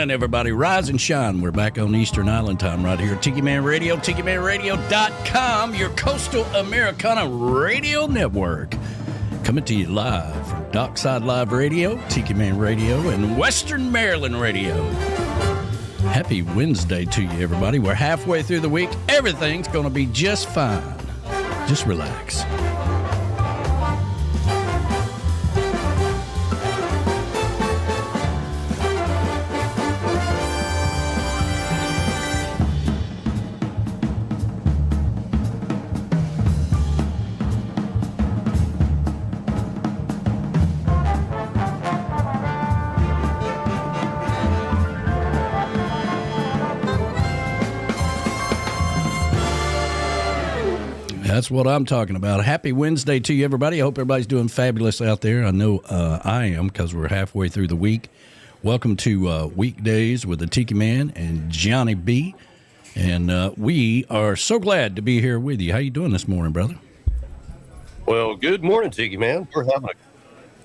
morning, everybody. Rise and shine. We're back on Eastern Island time right here at Tiki Man Radio, TikiManRadio.com, your coastal Americana radio network. Coming to you live from Dockside Live Radio, Tiki Man Radio, and Western Maryland Radio. Happy Wednesday to you, everybody. We're halfway through the week. Everything's going to be just fine. Just relax. That's what I'm talking about. Happy Wednesday to you, everybody. I hope everybody's doing fabulous out there. I know I am, because we're halfway through the week. Welcome to Weekdays with the Tiki Man and Johnny B. And we are so glad to be here with you. How you doing this morning, brother? Well, good morning, Tiki Man. We're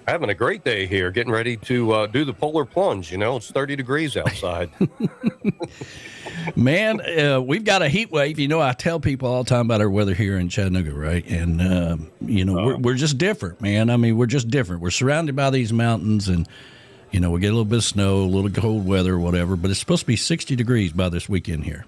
having a great day here, getting ready to do the polar plunge. You know, it's 30 degrees outside. Man, we've got a heat wave. You know, I tell people all the time about our weather here in Chattanooga, right? And, we're just different, man. I mean, we're just different. We're surrounded by these mountains, and, we get a little bit of snow, a little cold weather, whatever. But it's supposed to be 60 degrees by this weekend here.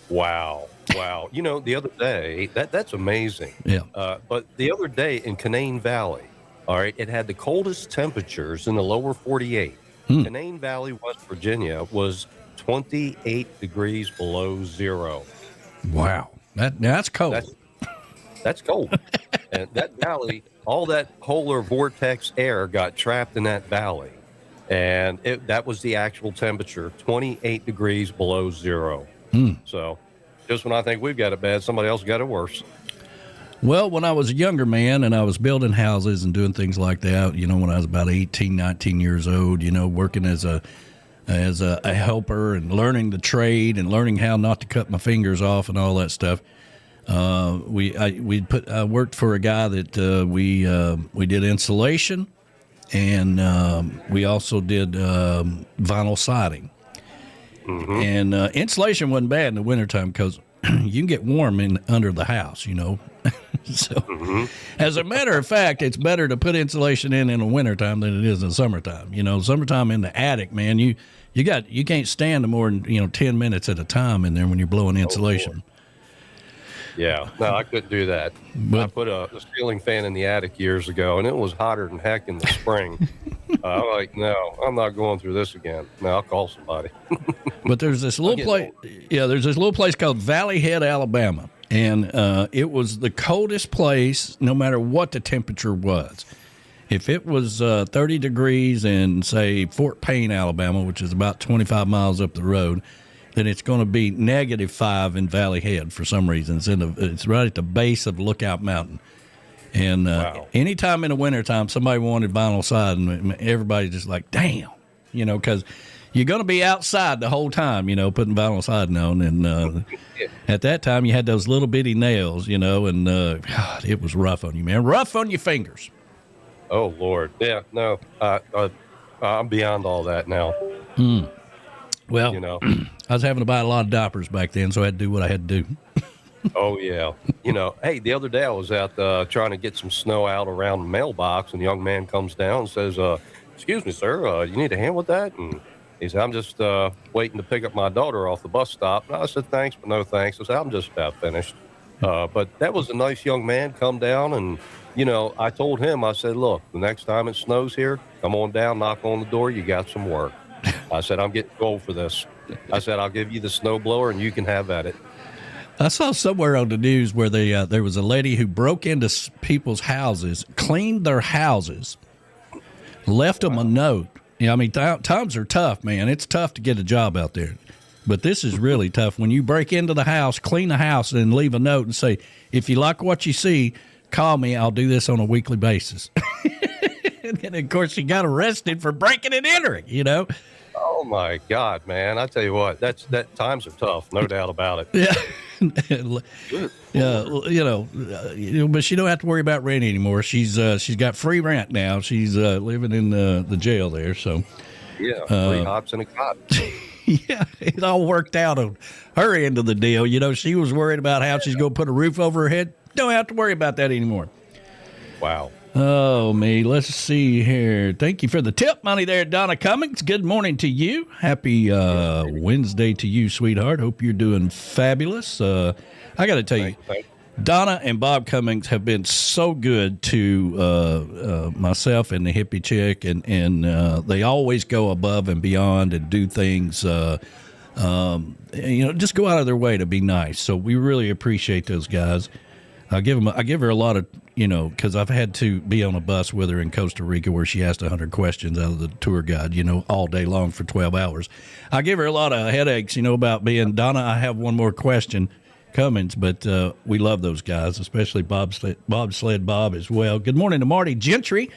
Wow. The other day, that's amazing. Yeah. But the other day in Canaan Valley, all right, it had the coldest temperatures in the lower 48. Canaan Valley, West Virginia, was 28 degrees below zero. Wow. That's cold. That's cold. And that valley, all that polar vortex air got trapped in that valley. And that was the actual temperature, 28 degrees below zero. So just when I think we've got it bad, somebody else got it worse. Well, when I was a younger man and I was building houses and doing things like that, when I was about 18, 19 years old, working as a helper and learning the trade and learning how not to cut my fingers off and all that stuff. I worked for a guy that we did insulation, and we also did vinyl siding. And insulation wasn't bad in the wintertime because you can get warm under the house, So, as a matter of fact, it's better to put insulation in the wintertime than it is in the summertime. Summertime in the attic, man, you can't stand more than 10 minutes at a time in there when you're blowing insulation. Yeah, no, I couldn't do that. But I put a ceiling fan in the attic years ago, and it was hotter than heck in the spring. I'm like, no, I'm not going through this again. No, I'll call somebody. But there's this little place. Yeah, there's this little place called Valley Head, Alabama, and it was the coldest place, no matter what the temperature was. If it was 30 degrees in, say, Fort Payne, Alabama, which is about 25 miles up the road, then it's going to be -5 in Valley Head for some reason. It's right at the base of Lookout Mountain. And anytime in the wintertime somebody wanted vinyl siding, everybody's just like, damn, because you're going to be outside the whole time, putting vinyl siding on. And at that time you had those little bitty nails, and God, it was rough on you, man. Rough on your fingers. Oh, Lord. Yeah, no, I'm beyond all that now. Well, I was having to buy a lot of diapers back then, so I had to do what I had to do. Oh, yeah. Hey, the other day I was out trying to get some snow out around the mailbox, and the young man comes down and says, excuse me, sir, you need a hand with that? And he said, I'm just waiting to pick up my daughter off the bus stop. And I said, thanks, but no thanks. I said, I'm just about finished. But that was a nice young man come down, and, I told him, I said, look, the next time it snows here, come on down, knock on the door, you got some work. I said, I'm getting gold for this. I said, I'll give you the snow blower, and you can have at it. I saw somewhere on the news where there was a lady who broke into people's houses, cleaned their houses, left them a note. Times are tough, man. It's tough to get a job out there. But this is really tough. When you break into the house, clean the house, and leave a note and say, if you like what you see, call me. I'll do this on a weekly basis. And, of course, she got arrested for breaking and entering, Oh, my God, man. I tell you what, that times are tough, no doubt about it. Yeah. But she don't have to worry about rent anymore. She's got free rent now. She's living in the jail there. So Yeah, 3 hops and a cot. Yeah, it all worked out on her end of the deal. You know, she was worried about how she's going to put a roof over her head. Don't have to worry about that anymore. Wow. Oh, me. Let's see here. Thank you for the tip money there, Donna Cummings. Good morning to you. Happy Wednesday to you, sweetheart. Hope you're doing fabulous. I got to tell you, Donna and Bob Cummings have been so good to myself and the hippie chick, and they always go above and beyond and do things, just go out of their way to be nice. So we really appreciate those guys. I give her a lot of, because I've had to be on a bus with her in Costa Rica where she asked 100 questions out of the tour guide, all day long for 12 hours. I give her a lot of headaches, about being, Donna, I have one more question, Cummins, but we love those guys, especially Bobsled Bob as well. Good morning to Marty Gentry.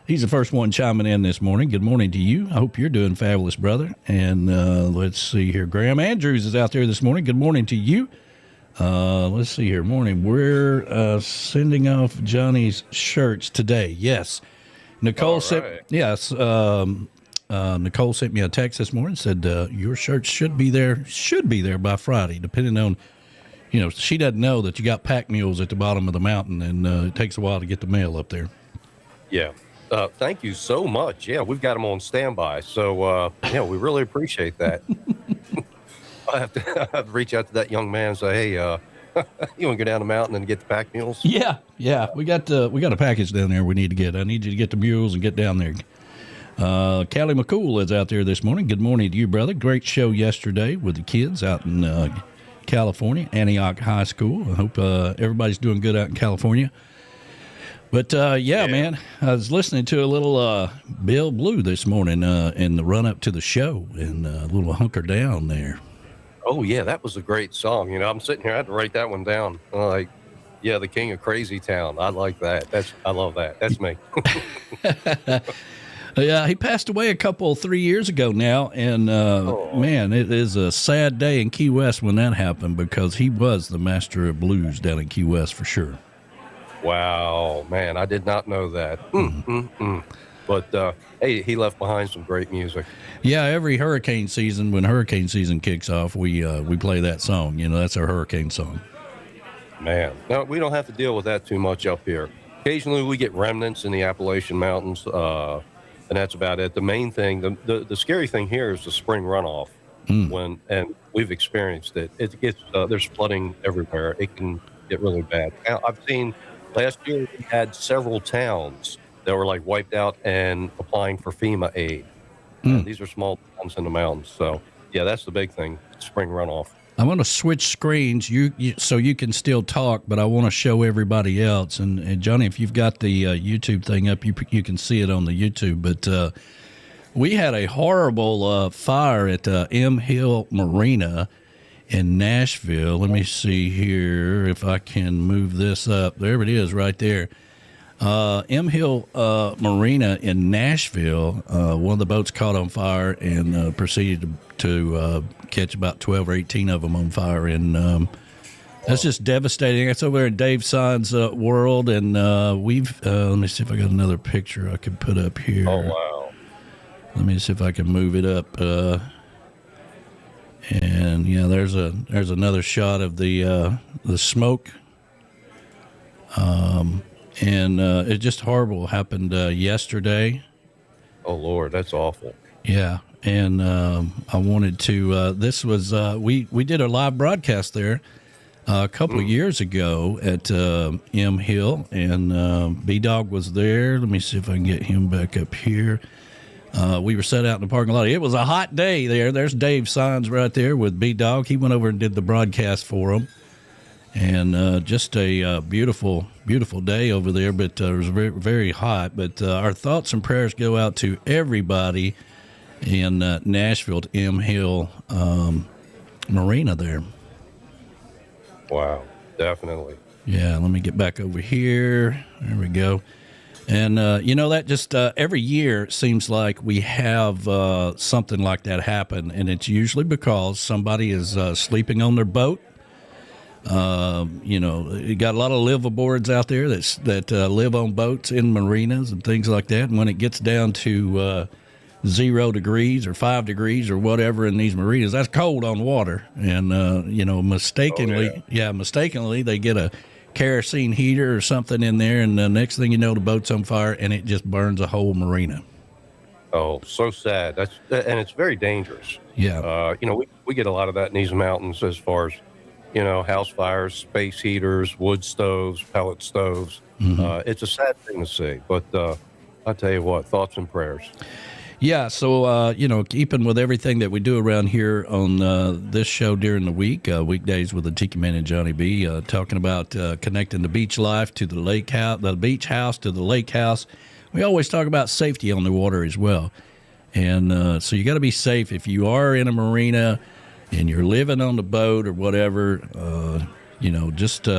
He's the first one chiming in this morning. Good morning to you. I hope you're doing fabulous, brother. And let's see here. Graham Andrews is out there this morning. Good morning to you. Let's see here. Morning. We're sending off Johnny's shirts today. Yes. Nicole sent. Yes. Nicole sent me a text this morning. Said your shirts should be there by Friday, depending on. She doesn't know that you got pack mules at the bottom of the mountain, and it takes a while to get the mail up there. Yeah. Thank you so much. Yeah, we've got them on standby. So, we really appreciate that. I have to reach out to that young man and say, hey, you want to go down the mountain and get the pack mules? Yeah. We got a package down there we need to get. I need you to get the mules and get down there. Callie McCool is out there this morning. Good morning to you, brother. Great show yesterday with the kids out in California, Antioch High School. I hope everybody's doing good out in California. But, man, I was listening to a little Bill Blue this morning in the run-up to the show, and a little Hunker Down there. Oh, yeah, that was a great song. I'm sitting here, I had to write that one down. The King of Crazy Town. I like that. I love that. That's me. Yeah, he passed away 3 years ago now, and man, it is a sad day in Key West when that happened, because he was the master of blues down in Key West for sure. Wow, man, I did not know that. But hey, he left behind some great music. Yeah, every hurricane season, when hurricane season kicks off, we play that song. That's our hurricane song. Man, no, we don't have to deal with that too much up here. Occasionally, we get remnants in the Appalachian Mountains. And that's about it. The main thing, the scary thing here is the spring runoff. And we've experienced it. It gets there's flooding everywhere. It can get really bad. Now, I've seen last year we had several towns that were like wiped out and applying for FEMA aid. These are small towns in the mountains. So yeah, that's the big thing. Spring runoff. I'm going to switch screens so you can still talk, but I want to show everybody else. And Johnny, if you've got the YouTube thing up, you can see it on the YouTube. But we had a horrible fire at M Hill Marina in Nashville. Let me see here if I can move this up. There it is right there. M Hill Marina in Nashville, one of the boats caught on fire and proceeded to catch about 12 or 18 of them on fire. And that's just devastating. That's over in Dave Son's world. And we've, let me see if I got another picture I can put up here. Oh, wow. Let me see if I can move it up. And yeah, there's another shot of the smoke. And it just horrible happened yesterday. Oh, Lord, that's awful. Yeah, and I wanted to, this was, we did a live broadcast there a couple of years ago at M Hill, and B-Dog was there. Let me see if I can get him back up here. We were set out in the parking lot. It was a hot day there. There's Dave Signs right there with B-Dog. He went over and did the broadcast for him. And just a beautiful, beautiful day over there, but it was very, very hot. But our thoughts and prayers go out to everybody in Nashville, to M Hill Marina there. Wow, definitely. Yeah, let me get back over here. There we go. And, that just every year it seems like we have something like that happen, and it's usually because somebody is sleeping on their boat. You got a lot of liveaboards out there that live on boats in marinas and things like that. And when it gets down to 0 degrees or 5 degrees or whatever in these marinas. That's cold on water. And, mistakenly, mistakenly they get a kerosene heater or something in there, and the next thing you know, the boat's on fire, and it just burns a whole marina. Oh, so sad. And it's very dangerous. Yeah. We get a lot of that in these mountains as far as, house fires, space heaters, wood stoves, pellet stoves. Mm-hmm. It's a sad thing to see, but I'll tell you what, thoughts and prayers. Yeah, so, keeping with everything that we do around here on this show during the week, Weekdays with the Tiki Man and Johnny B, talking about connecting the beach life to the lake house, the beach house to the lake house. We always talk about safety on the water as well. And so you got to be safe. If you are in a marina and you're living on the boat or whatever, just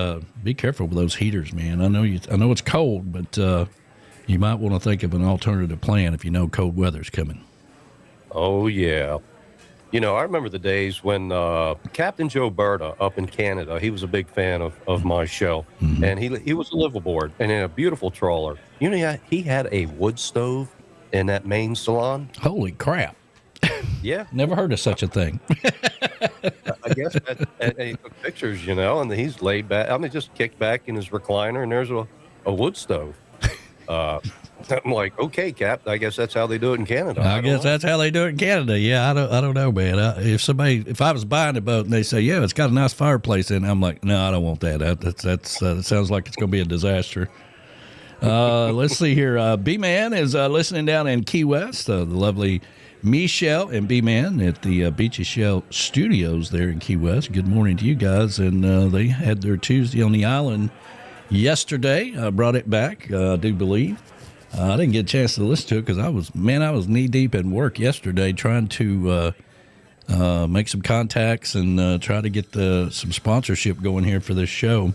be careful with those heaters, man. I know it's cold, but you might want to think of an alternative plan if you know cold weather's coming. Oh, yeah. I remember the days when Captain Joe Berta up in Canada, he was a big fan of my show, mm-hmm. and he was a liveaboard and in a beautiful trawler. He had a wood stove in that main salon. Holy crap. Yeah. Never heard of such a thing. I guess and he took pictures, and he's laid back. Just kicked back in his recliner, and there's a wood stove. I'm like, okay, Cap, I guess that's how they do it in Canada. I guess that's how they do it in Canada. Yeah, I don't know, man. If I was buying a boat and they say, yeah, it's got a nice fireplace in it, I'm like, no, I don't want that. That sounds like it's going to be a disaster. Let's see here. B-Man is listening down in Key West. The lovely Michelle and B-Man at the Beachy Shell Studios there in Key West. Good morning to you guys. And they had their Tuesday on the island yesterday. I brought it back, I do believe. I didn't get a chance to listen to it because I was knee-deep in work yesterday trying to make some contacts and try to get some sponsorship going here for this show.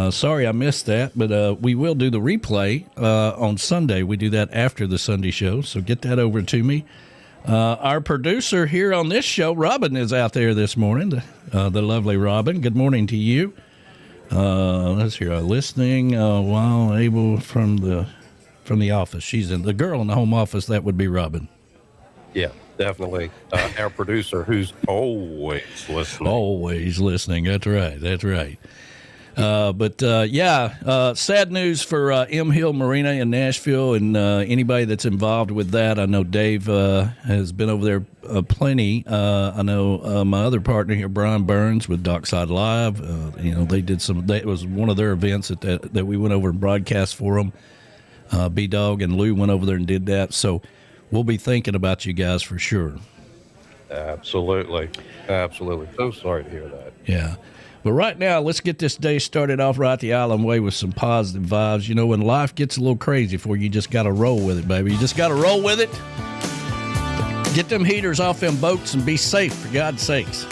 Sorry I missed that, but we will do the replay on Sunday. We do that after the Sunday show, so get that over to me. Our producer here on this show, Robin, is out there this morning, the lovely Robin. Good morning to you. Let's hear listening while able from the office. She's in the girl in the home office. That would be Robin. Yeah, definitely. Our producer, who's always listening. Always listening. That's right. Sad news for M Hill Marina in Nashville and anybody that's involved with that. I know Dave has been over there plenty. I know my other partner here, Brian Burns with Dockside Live. They did it was one of their events that we went over and broadcast for them. B-Dog and Lou went over there and did that. So we'll be thinking about you guys for sure. Absolutely. So sorry to hear that. Yeah. But right now, let's get this day started off right the island way with some positive vibes. When life gets a little crazy for you, you just got to roll with it, baby. You just got to roll with it. Get them heaters off them boats and be safe, for God's sakes.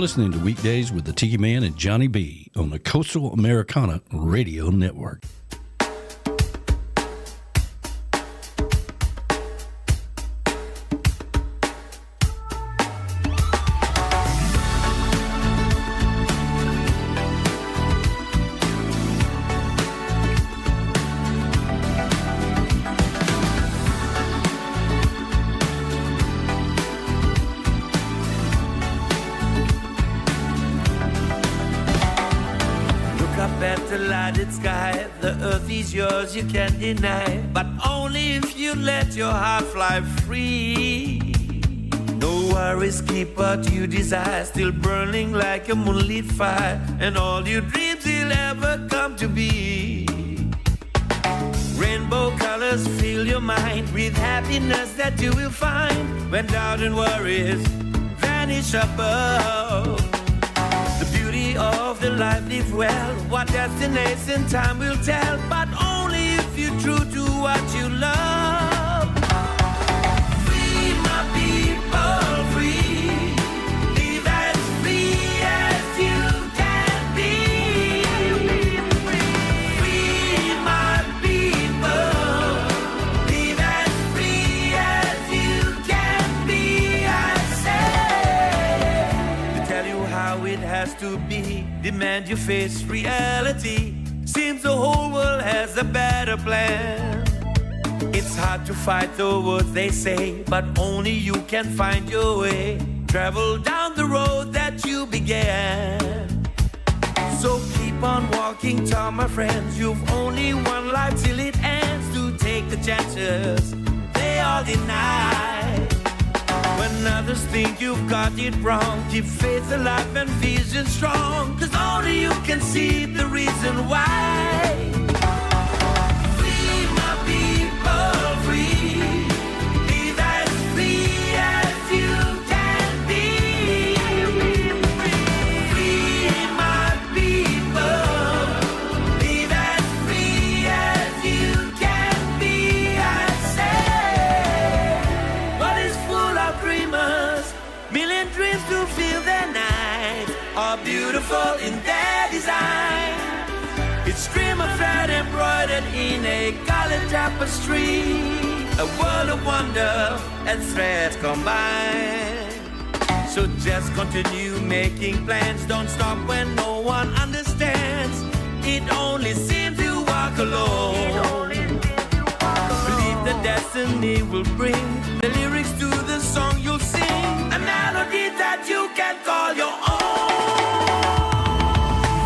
listening to Weekdays with the Tiki Man and Johnny B on the Coastal Americana Radio Network. Sky, the earth is yours, you can't deny, but only if you let your heart fly free. No worries, keep what you desire, still burning like a moonlit fire, and all your dreams will ever come to be. Rainbow colors fill your mind with happiness that you will find when doubt and worries vanish above. The beauty of the life lived well, what destination time will tell, but only if you're true to what you love. Free my people, free, live as free as you can be. Free my people, live as free as you can be, I say. To tell you how it has to be, demand you face reality. Seems the whole world has a better plan. It's hard to fight the words they say, but only you can find your way. Travel down the road that you began. So keep on walking, tall my friends. You've only one life till it ends. To take the chances they all deny. When others think you've got it wrong, keep faith alive and vision strong, 'cause only you can see the reason why. Free my people, free, live as free as you can be. Free my people, live as free as you can be, I say. What is full of dreamers, million dreams to fill their night, are beautiful in their design. It's dreamer thread embroidered in a colored tapestry, a world of wonder and threads combined. So just continue making plans, don't stop when no one understands. It only seems you walk alone. Believe the destiny will bring the lyrics to the song you'll sing, a melody that you can call your own.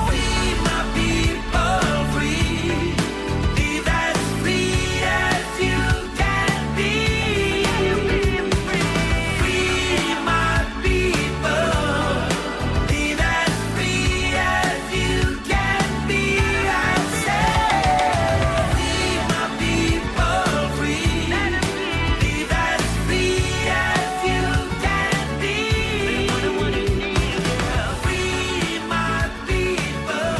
Free my people, free, live as free as you can be. Free my people, live as free as you can be, I say. Free my people, free, live as free as you can be. Free my people,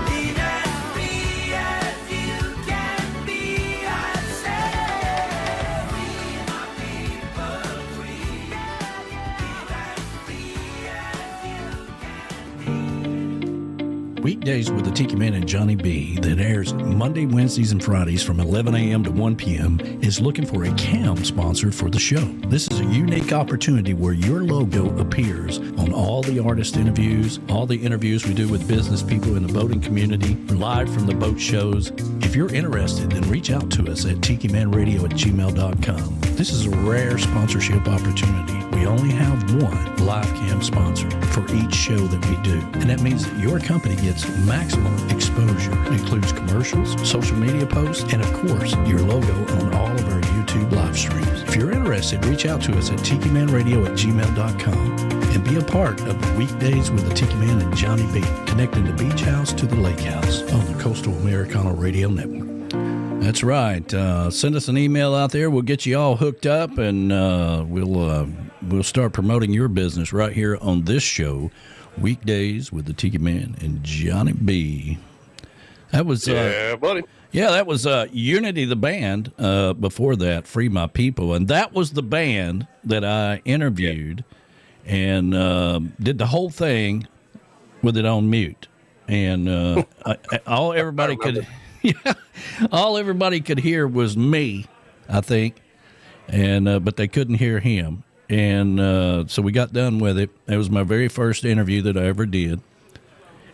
live as free as you can be, I say. Free my people, free, live as free as you can be. Weekdays with the Tiki Man and Johnny B that airs Monday, Wednesdays, and Fridays from 11 a.m. to 1 p.m. is looking for a cam sponsor for the show. This is a unique opportunity where your logo appears on all the artist interviews, all the interviews we do with business people in the boating community, live from the boat shows. If you're interested, then reach out to us at tikimanradio@gmail.com. This is a rare sponsorship opportunity. We only have one live cam sponsor for each show that we do, and that means that your company gets maximum exposure. It includes commercials, social media posts, and of course, your logo on all of our YouTube live streams. If you're interested, reach out to us at tikimanradio@gmail.com and be a part of the Weekdays with the Tiki Man and Johnny B, connecting the beach house to the lake house on the Coastal Americana Radio Network. That's right. Send us an email out there. We'll get you all hooked up, and we'll start promoting your business right here on this show, Weekdays with the Tiki Man and Johnny B. That was Yeah, buddy. yeah, that was Unity the band. Before that, Free My People, and that was the band that I interviewed and did the whole thing with it on mute. And all everybody could hear was me, I think, and but they couldn't hear him. And so we got done with it. It was my very first interview that I ever did.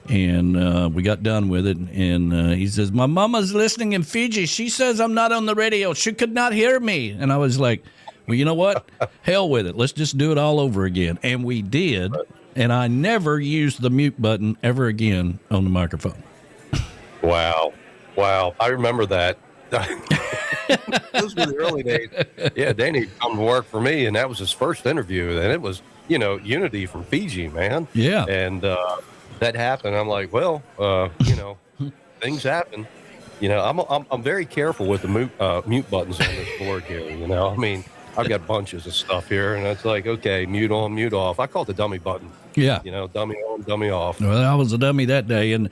And we got done with it, and he says, "My mama's listening in Fiji. She says I'm not on the radio. She could not hear me." And I was like, well, you know what? Hell with it. Let's just do it all over again. And we did, and I never used the mute button ever again on the microphone. Wow. I remember that. Those were the early days. Yeah, Danny come to work for me, and that was his first interview, and it was, Unity from Fiji, man. Yeah. And that happened. I'm like, well, things happen. I'm very careful with the mute buttons on this board here. I mean, I've got bunches of stuff here, and it's like, okay, mute on, mute off. I call it the dummy button. Yeah. Dummy on, dummy off. Well, I was a dummy that day. And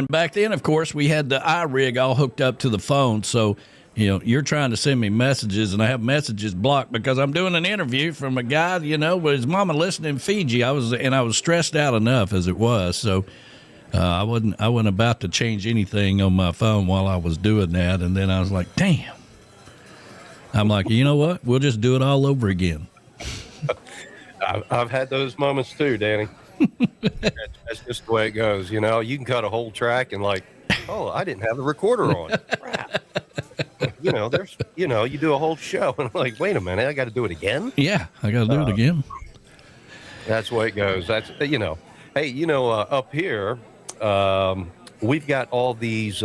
back then, of course, we had the iRig all hooked up to the phone. So, you're trying to send me messages, and I have messages blocked because I'm doing an interview from a guy, with his mama listening in Fiji. I was stressed out enough as it was. So I wasn't about to change anything on my phone while I was doing that. And then I was like, damn. I'm like, you know what? We'll just do it all over again. I've had those moments too, Danny. That's just the way it goes. You can cut a whole track and like, oh, I didn't have the recorder on. Crap. There's, you do a whole show and I'm like, wait a minute, I got to do it again. Yeah, I got to do it again. That's the way it goes. That's, hey, up here, we've got all these,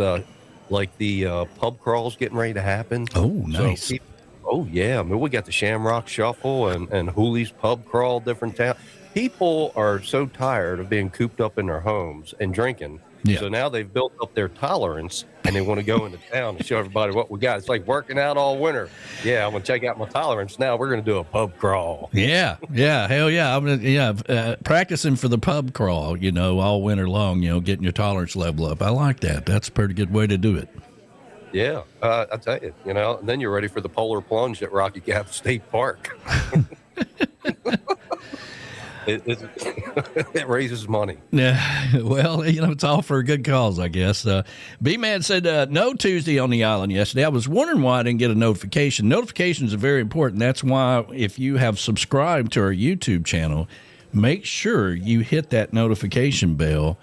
like the pub crawls getting ready to happen. Oh, nice. So I mean, we got the Shamrock Shuffle and Hooley's Pub Crawl, different town. People are so tired of being cooped up in their homes and drinking. Yeah. So now they've built up their tolerance and they want to go into town and show everybody what we got. It's like working out all winter. Yeah, I'm going to check out my tolerance. Now we're going to do a pub crawl. Yeah. Hell yeah. Practicing for the pub crawl, all winter long, getting your tolerance level up. I like that. That's a pretty good way to do it. Yeah, I tell you, and then you're ready for the polar plunge at Rocky Gap State Park. It raises money. Yeah, well, it's all for a good cause, I guess. B-Man said no Tuesday on the island yesterday. I was wondering why I didn't get a notification. Notifications are very important. That's why if you have subscribed to our YouTube channel, make sure you hit that notification bell.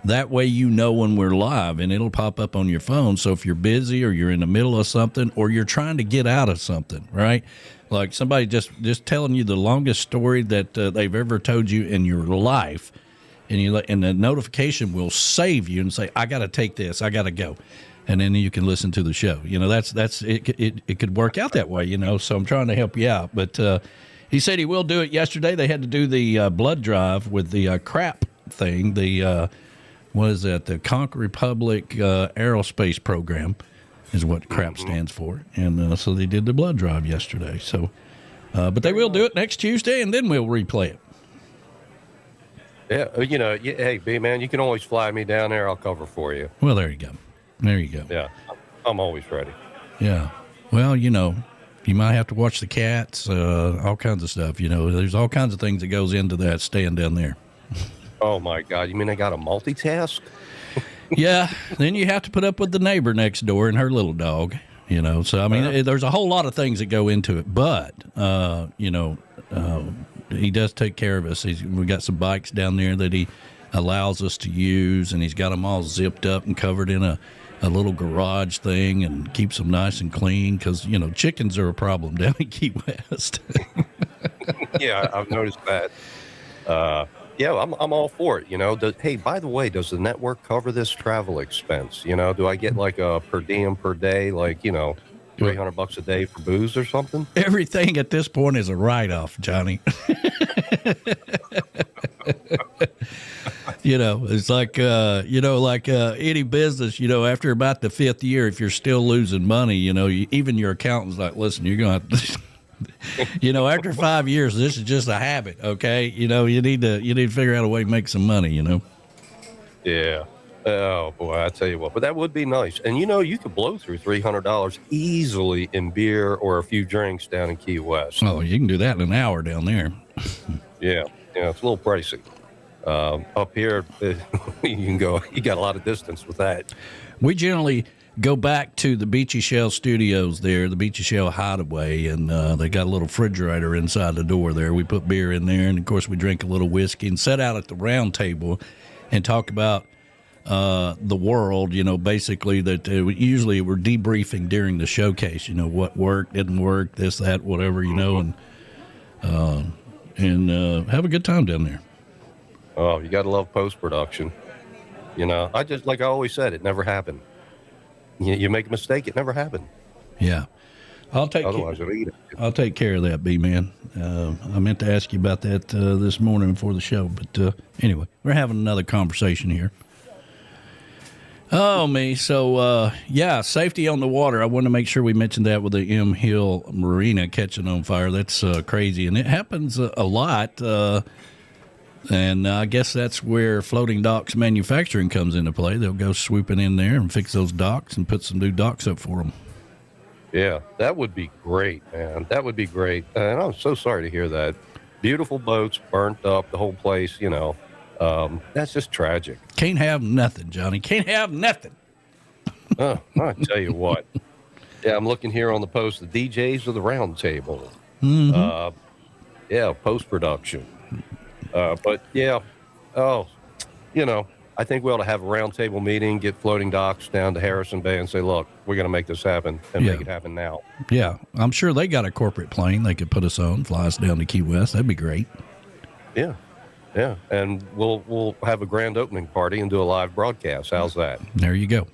That way when we're live, and it'll pop up on your phone. So if you're busy or you're in the middle of something or you're trying to get out of something, right? Like somebody just telling you the longest story that they've ever told you in your life, and the notification will save you and say, I got to take this, I got to go. And then you can listen to the show. That's it could work out that way, so I'm trying to help you out. But he said he will do it. Yesterday they had to do the blood drive with the crap thing, what is that? The Conch Republic Aerospace Program is what CRAP stands for. And so they did the blood drive yesterday. So, but they will do it next Tuesday, and then we'll replay it. Yeah, hey, B-Man, you can always fly me down there. I'll cover for you. Well, there you go. Yeah, I'm always ready. Yeah. Well, you might have to watch the cats, all kinds of stuff. There's all kinds of things that goes into that staying down there. Oh, my God. You mean I got to multitask? Yeah. Then you have to put up with the neighbor next door and her little dog, So, I mean, there's a whole lot of things that go into it. But, he does take care of us. We got some bikes down there that he allows us to use, and he's got them all zipped up and covered in a little garage thing and keeps them nice and clean because, chickens are a problem down in Key West. Yeah, I've noticed that. Yeah, I'm all for it. Hey, by the way, does the network cover this travel expense? Do I get like a per diem per day, like, $300 a day for booze or something? Everything at this point is a write-off, Johnny. It's like, any business, after about the fifth year, if you're still losing money, even your accountant's like, listen, you're going to after 5 years, this is just a habit. Okay. You need to figure out a way to make some money, Yeah. Oh boy, I tell you what, but that would be nice. And you could blow through $300 easily in beer or a few drinks down in Key West. Oh, you can do that in an hour down there. Yeah. It's a little pricey. Up here, you got a lot of distance with that. We generally go back to the Beachy Shell Studios there, the Beachy Shell Hideaway, and they got a little refrigerator inside the door there. We put beer in there, and of course we drink a little whiskey and sit out at the round table and talk about the world, basically that usually we're debriefing during the showcase, what worked, didn't work, this, that, whatever, and have a good time down there. Oh, you got to love post-production. I just, like I always said, it never happened. You make a mistake, it never happened. Yeah. Otherwise, you'll eat it. I'll take care of that, B-Man. I meant to ask you about that this morning before the show, but anyway, we're having another conversation here. Oh, me. So, safety on the water. I wanted to make sure we mentioned that with the M Hill Marina catching on fire. That's crazy, and it happens a lot. And I guess that's where Floating Docks Manufacturing comes into play. They'll go swooping in there and fix those docks and put some new docks up for them. Yeah, that would be great, man. That would be great. And I'm so sorry to hear that. Beautiful boats burnt up, the whole place, that's just tragic. Can't have nothing, Johnny. Can't have nothing. I tell you what. Yeah, I'm looking here on the post, the DJs of the round table. Mm-hmm. Post-production. But, I think we ought to have a round table meeting, get Floating Docks down to Harrison Bay and say, look, we're going to make this happen and make it happen now. Yeah, I'm sure they got a corporate plane they could put us on, fly us down to Key West. That'd be great. Yeah, and we'll have a grand opening party and do a live broadcast. How's that? There you go.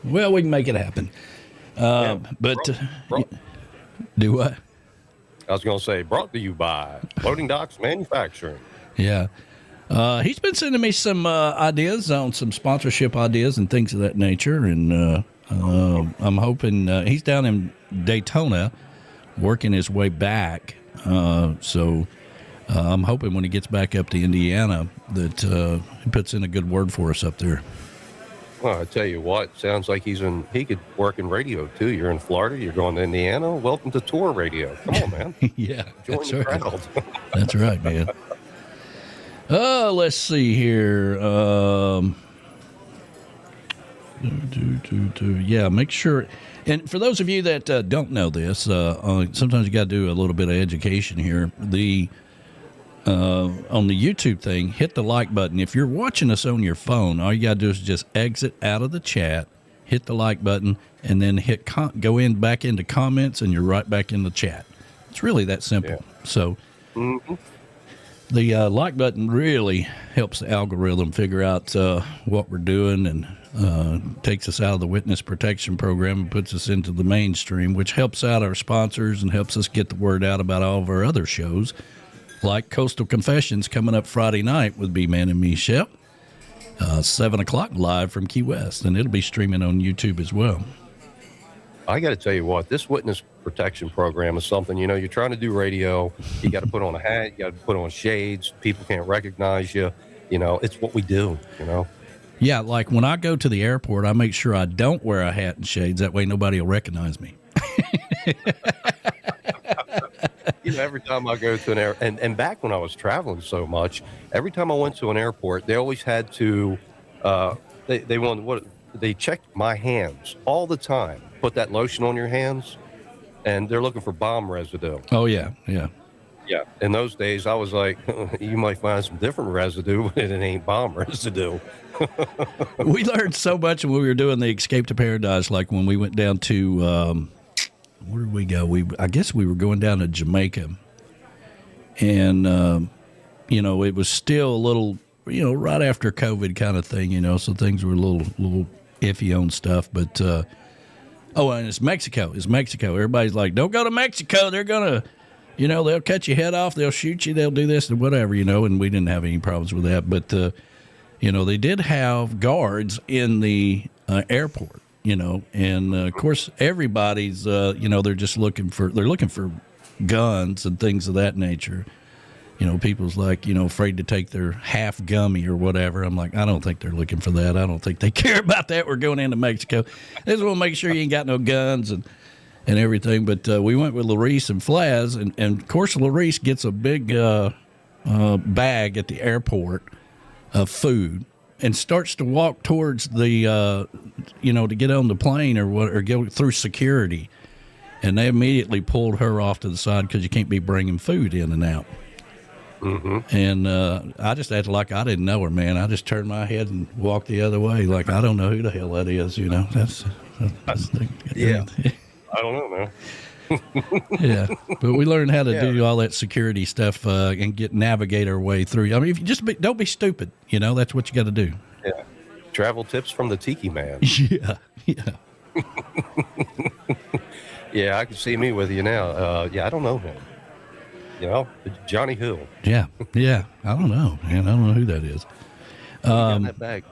Well, we can make it happen. Do what? I was going to say, brought to you by Floating Docks Manufacturing. Yeah. He's been sending me some ideas on some sponsorship ideas and things of that nature. And I'm hoping he's down in Daytona working his way back. So I'm hoping when he gets back up to Indiana that he puts in a good word for us up there. Well, I tell you what, sounds like he could work in radio too. You're in Florida, you're going to Indiana. Welcome to tour radio. Come on, man. Yeah, join that's the right. crowd. That's right, man. Let's see here. Yeah, make sure. And for those of you that don't know this, sometimes you got to do a little bit of education here. On the YouTube thing, hit the like button. If you're watching us on your phone, all you got to do is just exit out of the chat, hit the like button, and then go back into comments, and you're right back in the chat. It's really that simple. Yeah. So the like button really helps the algorithm figure out what we're doing and takes us out of the witness protection program and puts us into the mainstream, which helps out our sponsors and helps us get the word out about all of our other shows, like Coastal Confessions coming up Friday night with B-Man and Michelle, 7 o'clock live from Key West, and it'll be streaming on YouTube as well. I got to tell you what, this witness protection program is something, you're trying to do radio, you got to put on a hat, you got to put on shades, people can't recognize you, it's what we do, Yeah, like when I go to the airport, I make sure I don't wear a hat and shades, that way nobody will recognize me. Every time I go to an and back when I was traveling so much, every time I went to an airport, they always had to, they checked my hands all the time. Put that lotion on your hands, and they're looking for bomb residue. Oh, yeah. In those days, I was like, you might find some different residue, but it ain't bomb residue. We learned so much when we were doing the Escape to Paradise, like when we went down to... where did we go? I guess we were going down to Jamaica, and it was still a little, right after COVID kind of thing, so things were a little iffy on stuff. But and it's Mexico. Everybody's like, don't go to Mexico. They're gonna, they'll cut your head off. They'll shoot you. They'll do this and whatever, And we didn't have any problems with that. But they did have guards in the airport. And of course everybody's, they're just looking for guns and things of that nature. People's like, afraid to take their half gummy or whatever. I'm like, I don't think they're looking for that. I don't think they care about that. We're going into Mexico. They just want to make sure you ain't got no guns and everything. But we went with Larice and Flaz, and of course Larice gets a big bag at the airport of food and starts to walk towards the, to get on the plane or go through security. And they immediately pulled her off to the side because you can't be bringing food in and out. Mm-hmm. And I just acted like I didn't know her, man. I just turned my head and walked the other way, like I don't know who the hell that is. That's yeah. I don't know, man. Yeah, but we learned how to do all that security stuff and navigate our way through. I mean, if you just don't be stupid, that's what you got to do. Yeah, travel tips from the Tiki Man. Yeah. Yeah, I can see me with you now. I don't know him. Johnny who? Yeah. I don't know, man. I don't know who that is. In that bag.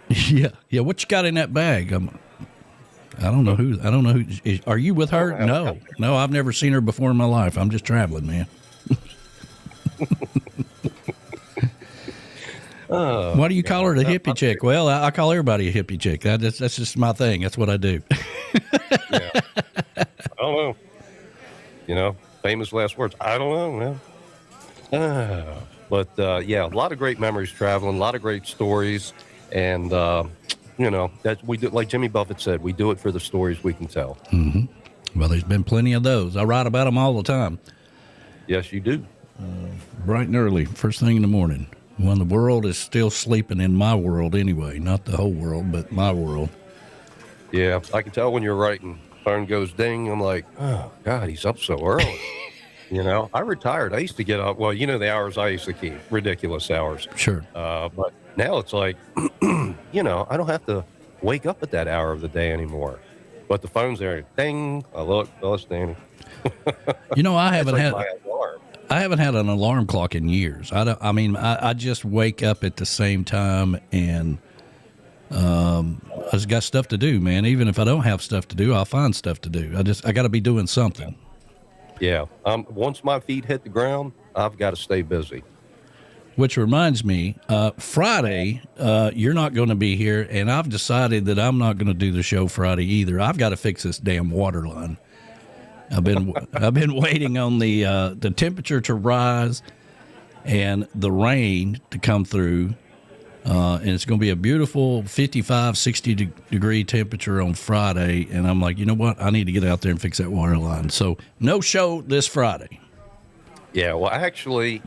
Yeah. What you got in that bag? I don't know who. Are you with her? No. I've never seen her before in my life. I'm just traveling, man. Why do you call her the hippie chick? Well, I call everybody a hippie chick. That's just my thing. That's what I do. Yeah. I don't know. Famous last words. I don't know, man. But a lot of great memories traveling, a lot of great stories, and that we do, like Jimmy Buffett said, we do it for the stories we can tell. Mm-hmm. Well, there's been plenty of those. I write about them all the time. Yes, you do. Bright and early, first thing in the morning, when the world is still sleeping, in my world anyway, not the whole world, but my world. Yeah, I can tell when you're writing. Phone goes ding. I'm like, oh, God, he's up so early. I retired. I used to get up. Well, the hours I used to keep, ridiculous hours. Sure. But now it's like, I don't have to wake up at that hour of the day anymore. But the phone's there. Ding. I look. Oh, it's Danny. I haven't had an alarm clock in years. I just wake up at the same time, and I just got stuff to do, man. Even if I don't have stuff to do, I'll find stuff to do. I got to be doing something. Yeah. Once my feet hit the ground, I've got to stay busy. Which reminds me, Friday, you're not going to be here, and I've decided that I'm not going to do the show Friday either. I've got to fix this damn water line. I've been waiting on the temperature to rise and the rain to come through, and it's going to be a beautiful 55, 60 degree temperature on Friday. And I'm like, you know what? I need to get out there and fix that water line. So no show this Friday. Yeah, well, actually,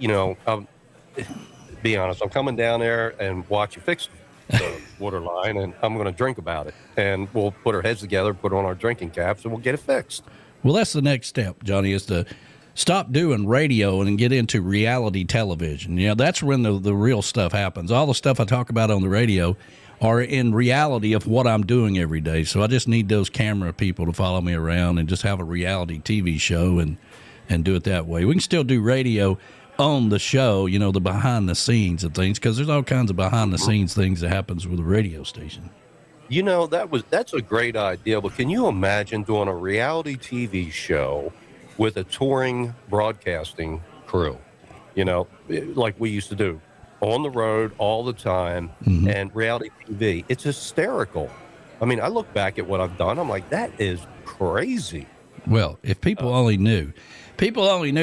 be honest, I'm coming down there and watch you fix the water line, and I'm going to drink about it. And we'll put our heads together, put on our drinking caps, and we'll get it fixed. Well, that's the next step, Johnny, is to stop doing radio and get into reality television. That's when the real stuff happens. All the stuff I talk about on the radio are in reality of what I'm doing every day. So I just need those camera people to follow me around and just have a reality TV show and do it that way. We can still do radio on the show, the behind the scenes of things, because there's all kinds of behind the scenes things that happens with a radio station. That's a great idea, but can you imagine doing a reality TV show with a touring broadcasting crew, like we used to do, on the road all the time, and reality TV? It's hysterical. I mean, I look back at what I've done, I'm like, that is crazy. Well, if people only knew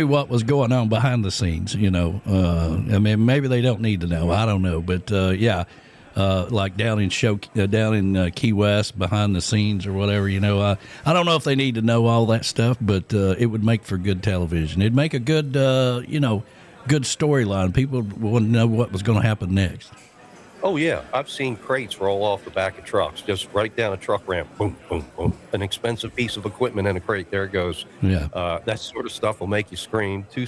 what was going on behind the scenes, maybe they don't need to know. I don't know. But, like down in Key West, behind the scenes or whatever, I don't know if they need to know all that stuff, but it would make for good television. It'd make a good, good storyline. People want to know what was going to happen next. Oh, yeah. I've seen crates roll off the back of trucks, just right down a truck ramp. Boom, boom, boom. An expensive piece of equipment in a crate. There it goes. Yeah. That sort of stuff will make you scream. 2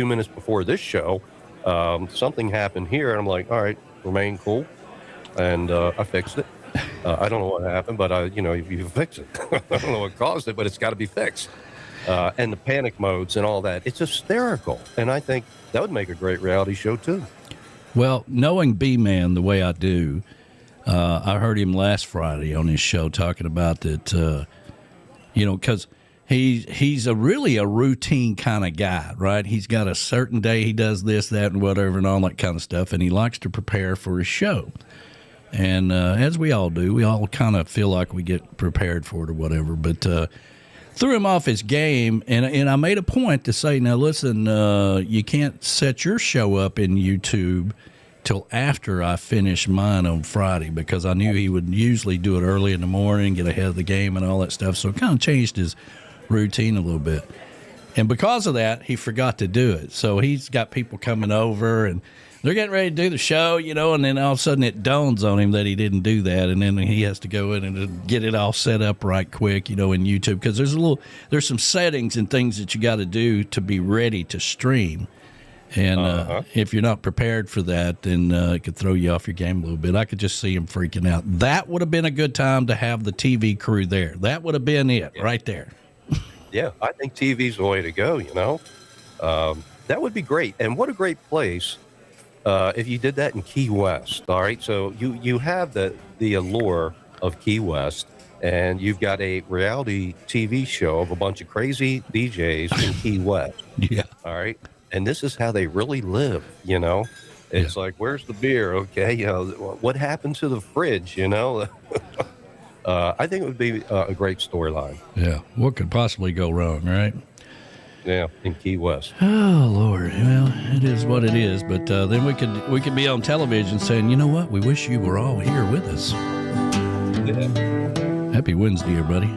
minutes before this show, something happened here. And I'm like, all right, remain cool. And I fixed it. I don't know what happened, but, you fix it. I don't know what caused it, but it's got to be fixed. And the panic modes and all that. It's hysterical. And I think that would make a great reality show, too. Well, knowing B-Man the way I do, I heard him last Friday on his show talking about that, because he's really a routine kind of guy, right? He's got a certain day he does this, that, and whatever, and all that kind of stuff, and he likes to prepare for his show. And as we all do, we all kind of feel like we get prepared for it or whatever. But threw him off his game, and I made a point to say, now listen, you can't set your show up in YouTube till after I finish mine on Friday, because I knew he would usually do it early in the morning, get ahead of the game and all that stuff. So it kind of changed his routine a little bit. And because of that, he forgot to do it. So he's got people coming over, and they're getting ready to do the show, and then all of a sudden it dawns on him that he didn't do that, and then he has to go in and get it all set up right quick, in YouTube, because there's some settings and things that you got to do to be ready to stream. And if you're not prepared for that, then it could throw you off your game a little bit. I could just see him freaking out. That would have been a good time to have the TV crew there. That would have been it right there. Yeah, I think TV's the way to go, That would be great. And what a great place if you did that in Key West, all right? So you have the allure of Key West, and you've got a reality TV show of a bunch of crazy DJs in Key West. Yeah. All right? And this is how they really live, It's like, where's the beer? Okay, what happened to the fridge, I think it would be a great storyline. Yeah, what could possibly go wrong, right? Yeah, in Key West. Oh, Lord. Well, it is what it is. But then we could be on television saying, you know what? We wish you were all here with us. Yeah. Happy Wednesday, everybody.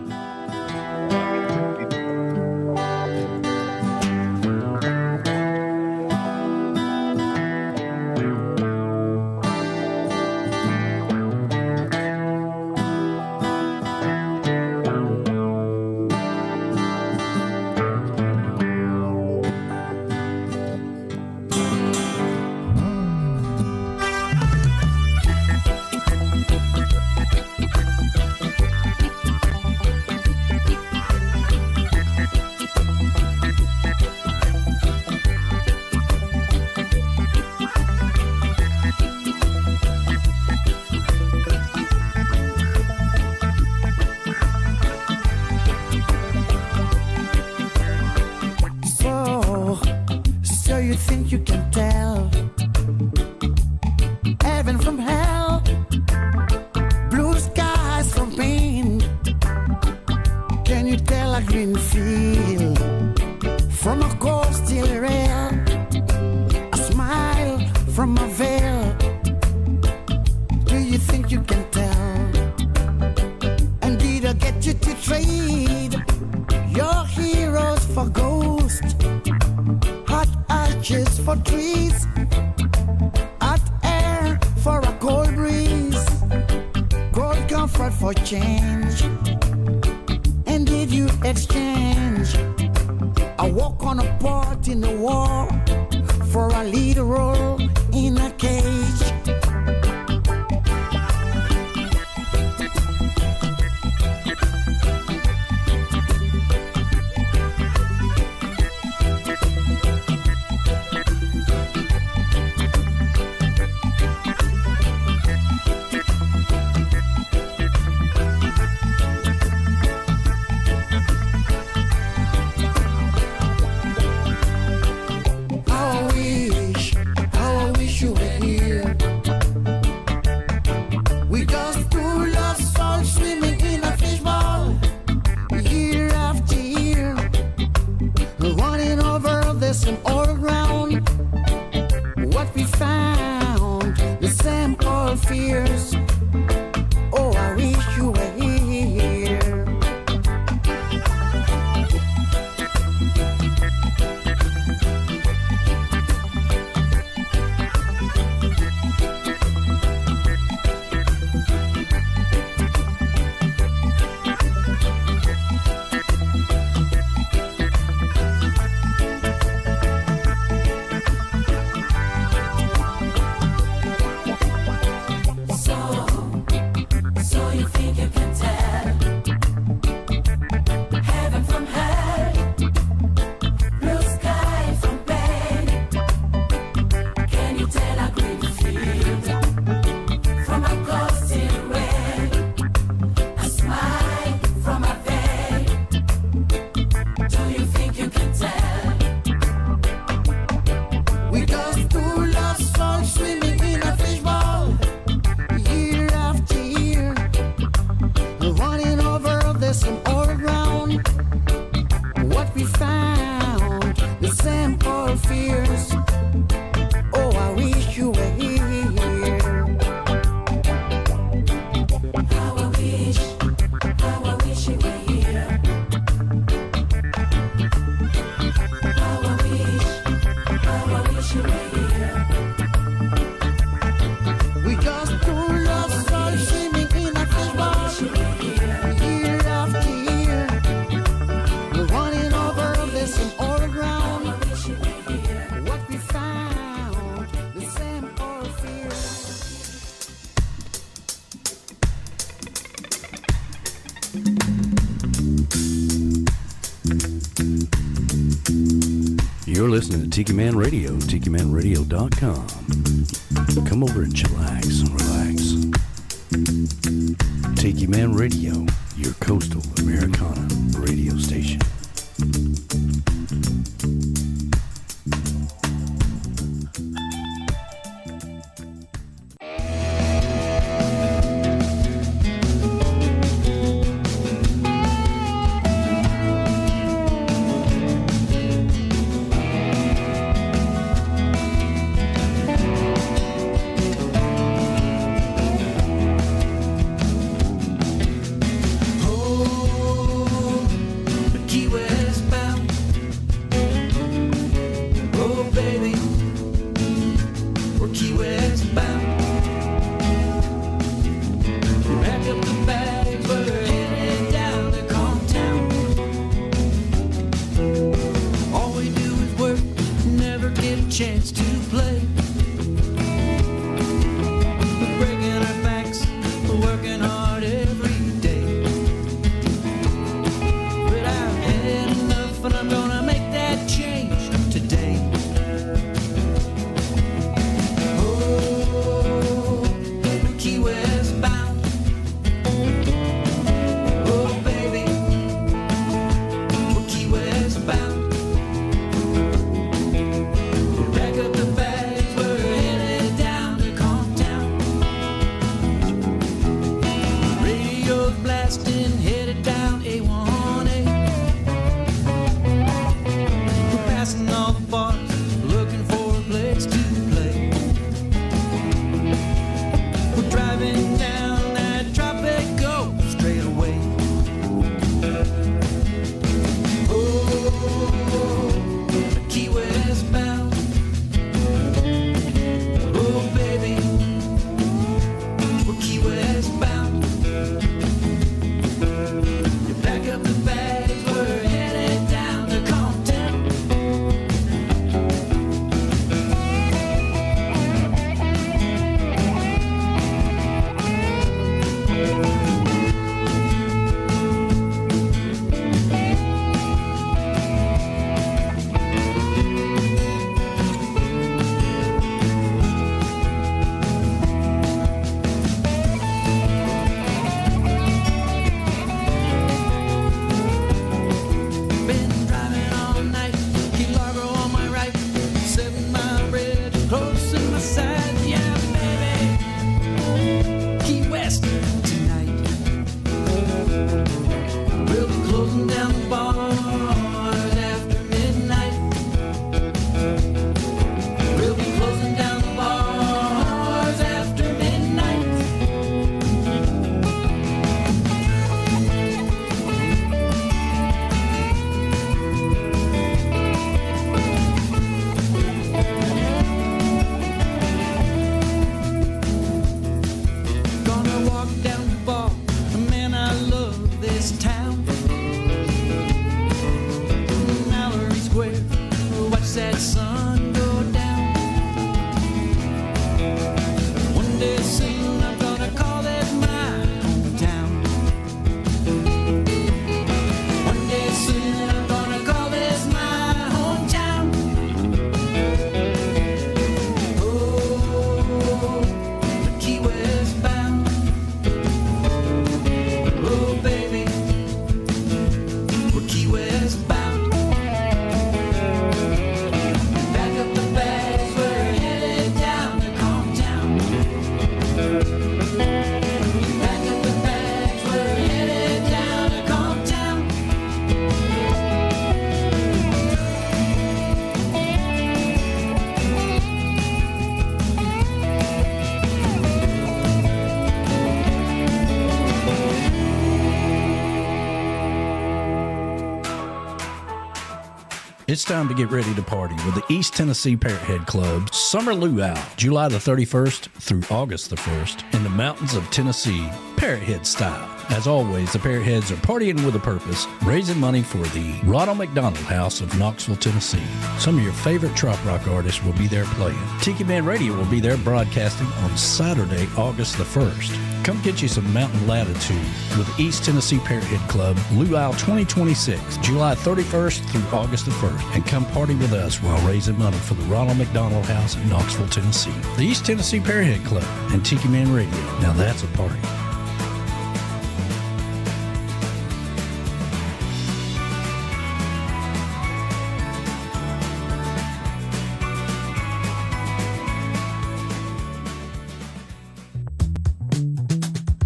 listening to Tiki Man Radio, TikiManRadio.com. Come over and chillax, relax. Tiki Man Radio, your coastal Americana radio station. It's time to get ready to party with the East Tennessee Parrothead Club Summer Luau, July the 31st through August the 1st in the mountains of Tennessee. Parrot Head style. As always, the Parrot Heads are partying with a purpose, raising money for the Ronald McDonald House of Knoxville, Tennessee. Some of your favorite trop rock artists will be there playing. Tiki Man Radio will be there broadcasting on Saturday, August the 1st. Come get you some mountain latitude with East Tennessee Parrot Head Club, Luau 2026, July 31st through August the 1st. And come party with us while raising money for the Ronald McDonald House in Knoxville, Tennessee. The East Tennessee Parrot Head Club and Tiki Man Radio. Now that's a party.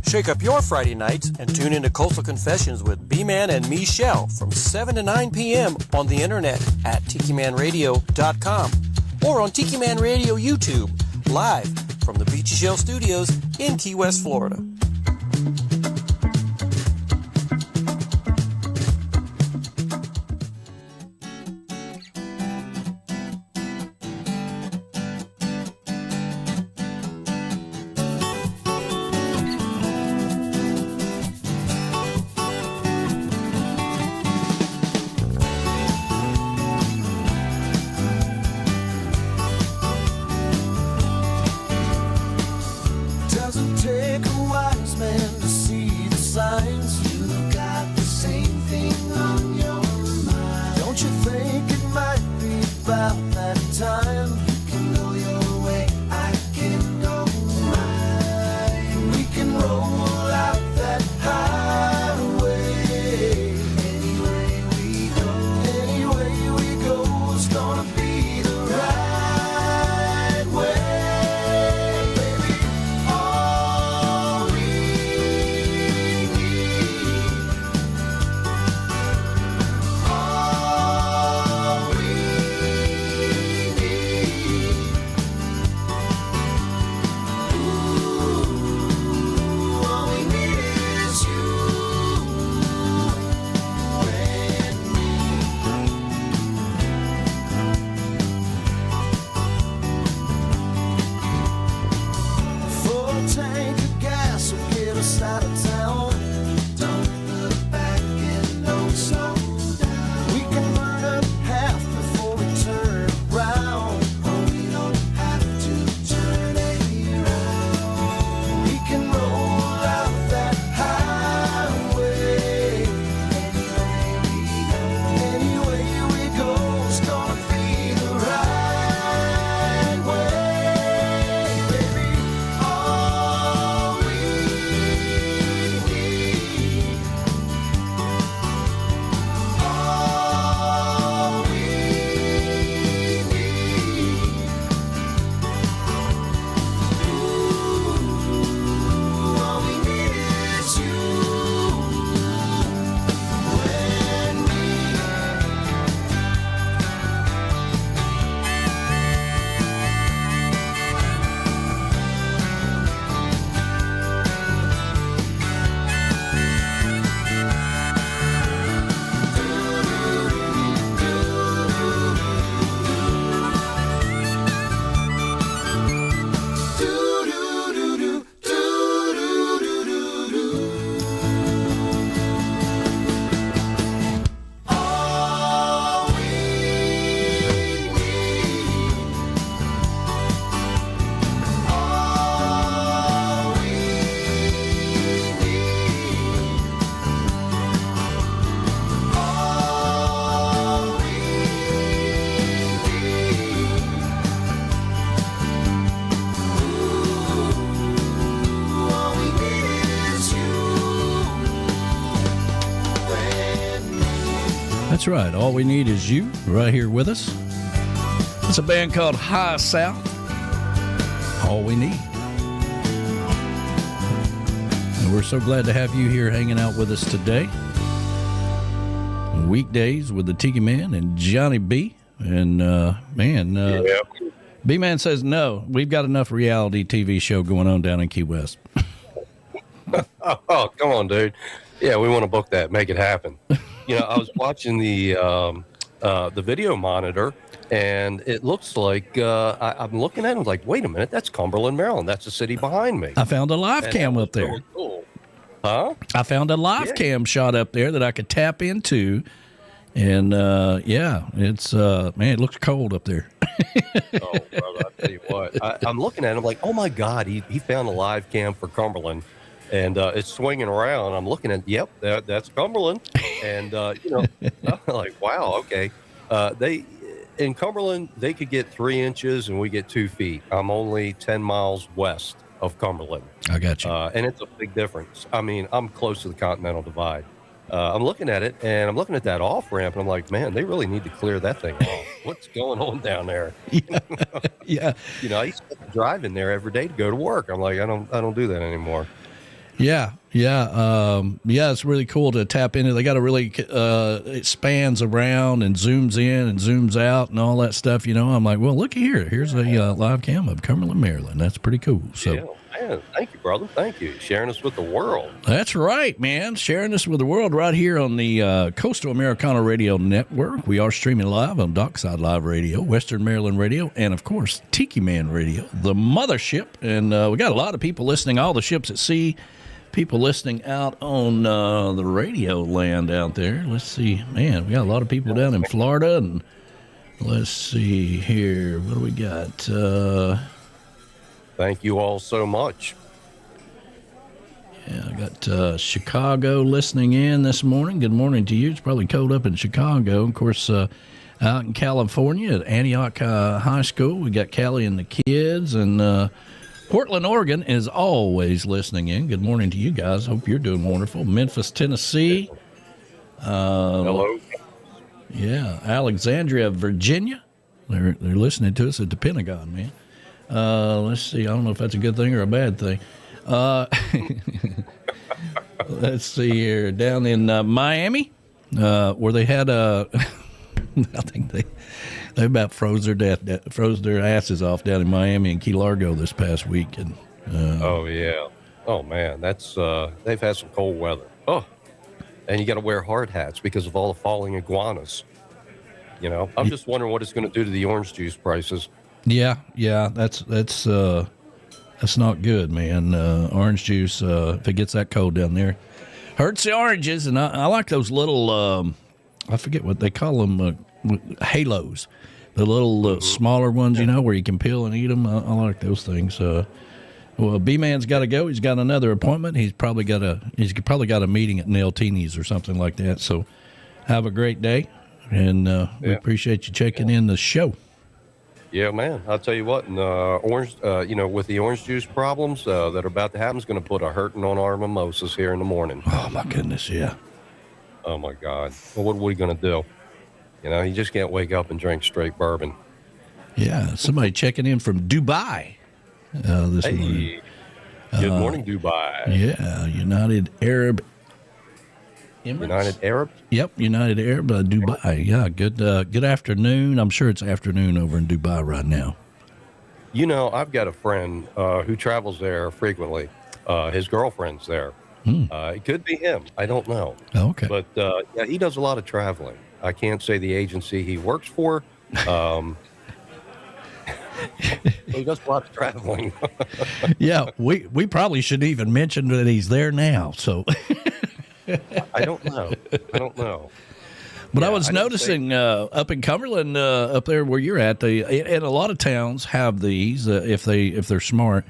Shake up your Friday nights and tune into Coastal Confessions with B-Man and Michelle from 7 to 9 p.m. on the internet at TikiManRadio.com or on Tiki Man Radio YouTube, live from the Beachy Shell Studios in Key West, Florida. That's right. All we need is you right here with us. It's a band called High South. All we need. And we're so glad to have you here hanging out with us today. Weekdays with the Tiki Man and Johnny B. And, B-Man says, no, we've got enough reality TV show going on down in Key West. Oh, come on, dude. Yeah, we want to book that, make it happen. You know, I was watching the video monitor, and it looks like I'm looking at it. I'm like, wait a minute, that's Cumberland, Maryland. That's the city behind me. I found a live cam up there. Really cool. Huh? I found a live cam shot up there that I could tap into. And, it's, man, it looks cold up there. Oh, brother, I tell you what. I'm looking at him like, oh, my God, he found a live cam for Cumberland. And it's swinging around. I'm looking at, yep, that's Cumberland. And, I'm like, wow, okay. In Cumberland, they could get 3 inches and we get 2 feet. I'm only 10 miles west of Cumberland. I got you. And it's a big difference. I mean, I'm close to the Continental Divide. I'm looking at it, and I'm looking at that off-ramp, and I'm like, man, they really need to clear that thing off. What's going on down there? Yeah. I used to drive in there every day to go to work. I'm like, I don't do that anymore. Yeah. It's really cool to tap into. They got a really, it spans around and zooms in and zooms out and all that stuff. I'm like, well, look here. Here's a live cam of Cumberland, Maryland. That's pretty cool. So. Yeah. Man, thank you, brother. Thank you. Sharing us with the world. That's right, man. Sharing us with the world right here on the Coastal Americana Radio Network. We are streaming live on Dockside Live Radio, Western Maryland Radio, and, of course, Tiki Man Radio, the mothership. And we got a lot of people listening, all the ships at sea, people listening out on the radio land out there. Let's see. Man, we got a lot of people down in Florida. And let's see here. What do we got? Thank you all so much. Yeah, I got Chicago listening in this morning. Good morning to you. It's probably cold up in Chicago. Of course, out in California at Antioch High School, we got Callie and the kids. And Portland, Oregon is always listening in. Good morning to you guys. Hope you're doing wonderful. Memphis, Tennessee. Hello. Yeah, Alexandria, Virginia. They're listening to us at the Pentagon, man. Let's see. I don't know if that's a good thing or a bad thing. Let's see here. Down in Miami, where they had I think they about froze their asses off down in Miami and Key Largo this past week. And oh yeah. Oh man, that's they've had some cold weather. Oh, and you got to wear hard hats because of all the falling iguanas. I'm just wondering what it's going to do to the orange juice prices. Yeah, that's not good, man. Orange juice, if it gets that cold down there, hurts the oranges. And I like those little, I forget what they call them, halos, the little smaller ones, where you can peel and eat them. I like those things. Well, B-Man's got to go. He's got another appointment. He's probably got a meeting at Neltini's or something like that. So have a great day, and we appreciate you checking in the show. Yeah, man. I'll tell you what, and orange, with the orange juice problems that are about to happen, is going to put a hurting on our mimosas here in the morning. Oh, my goodness, yeah. Oh, my God. Well, what are we going to do? You just can't wake up and drink straight bourbon. Yeah, somebody checking in from Dubai this morning. Good morning, Dubai. Yeah, United Arab Emirates? United Arab? Yep, United Arab, Dubai. Yeah, good afternoon. I'm sure it's afternoon over in Dubai right now. I've got a friend who travels there frequently. His girlfriend's there. It could be him. I don't know. Oh, okay. But, he does a lot of traveling. I can't say the agency he works for. He does a lot of traveling. Yeah, we probably shouldn't even mention that he's there now, so... I don't know. But I was noticing up in Cumberland, up there where you're at, and a lot of towns have these if they're smart.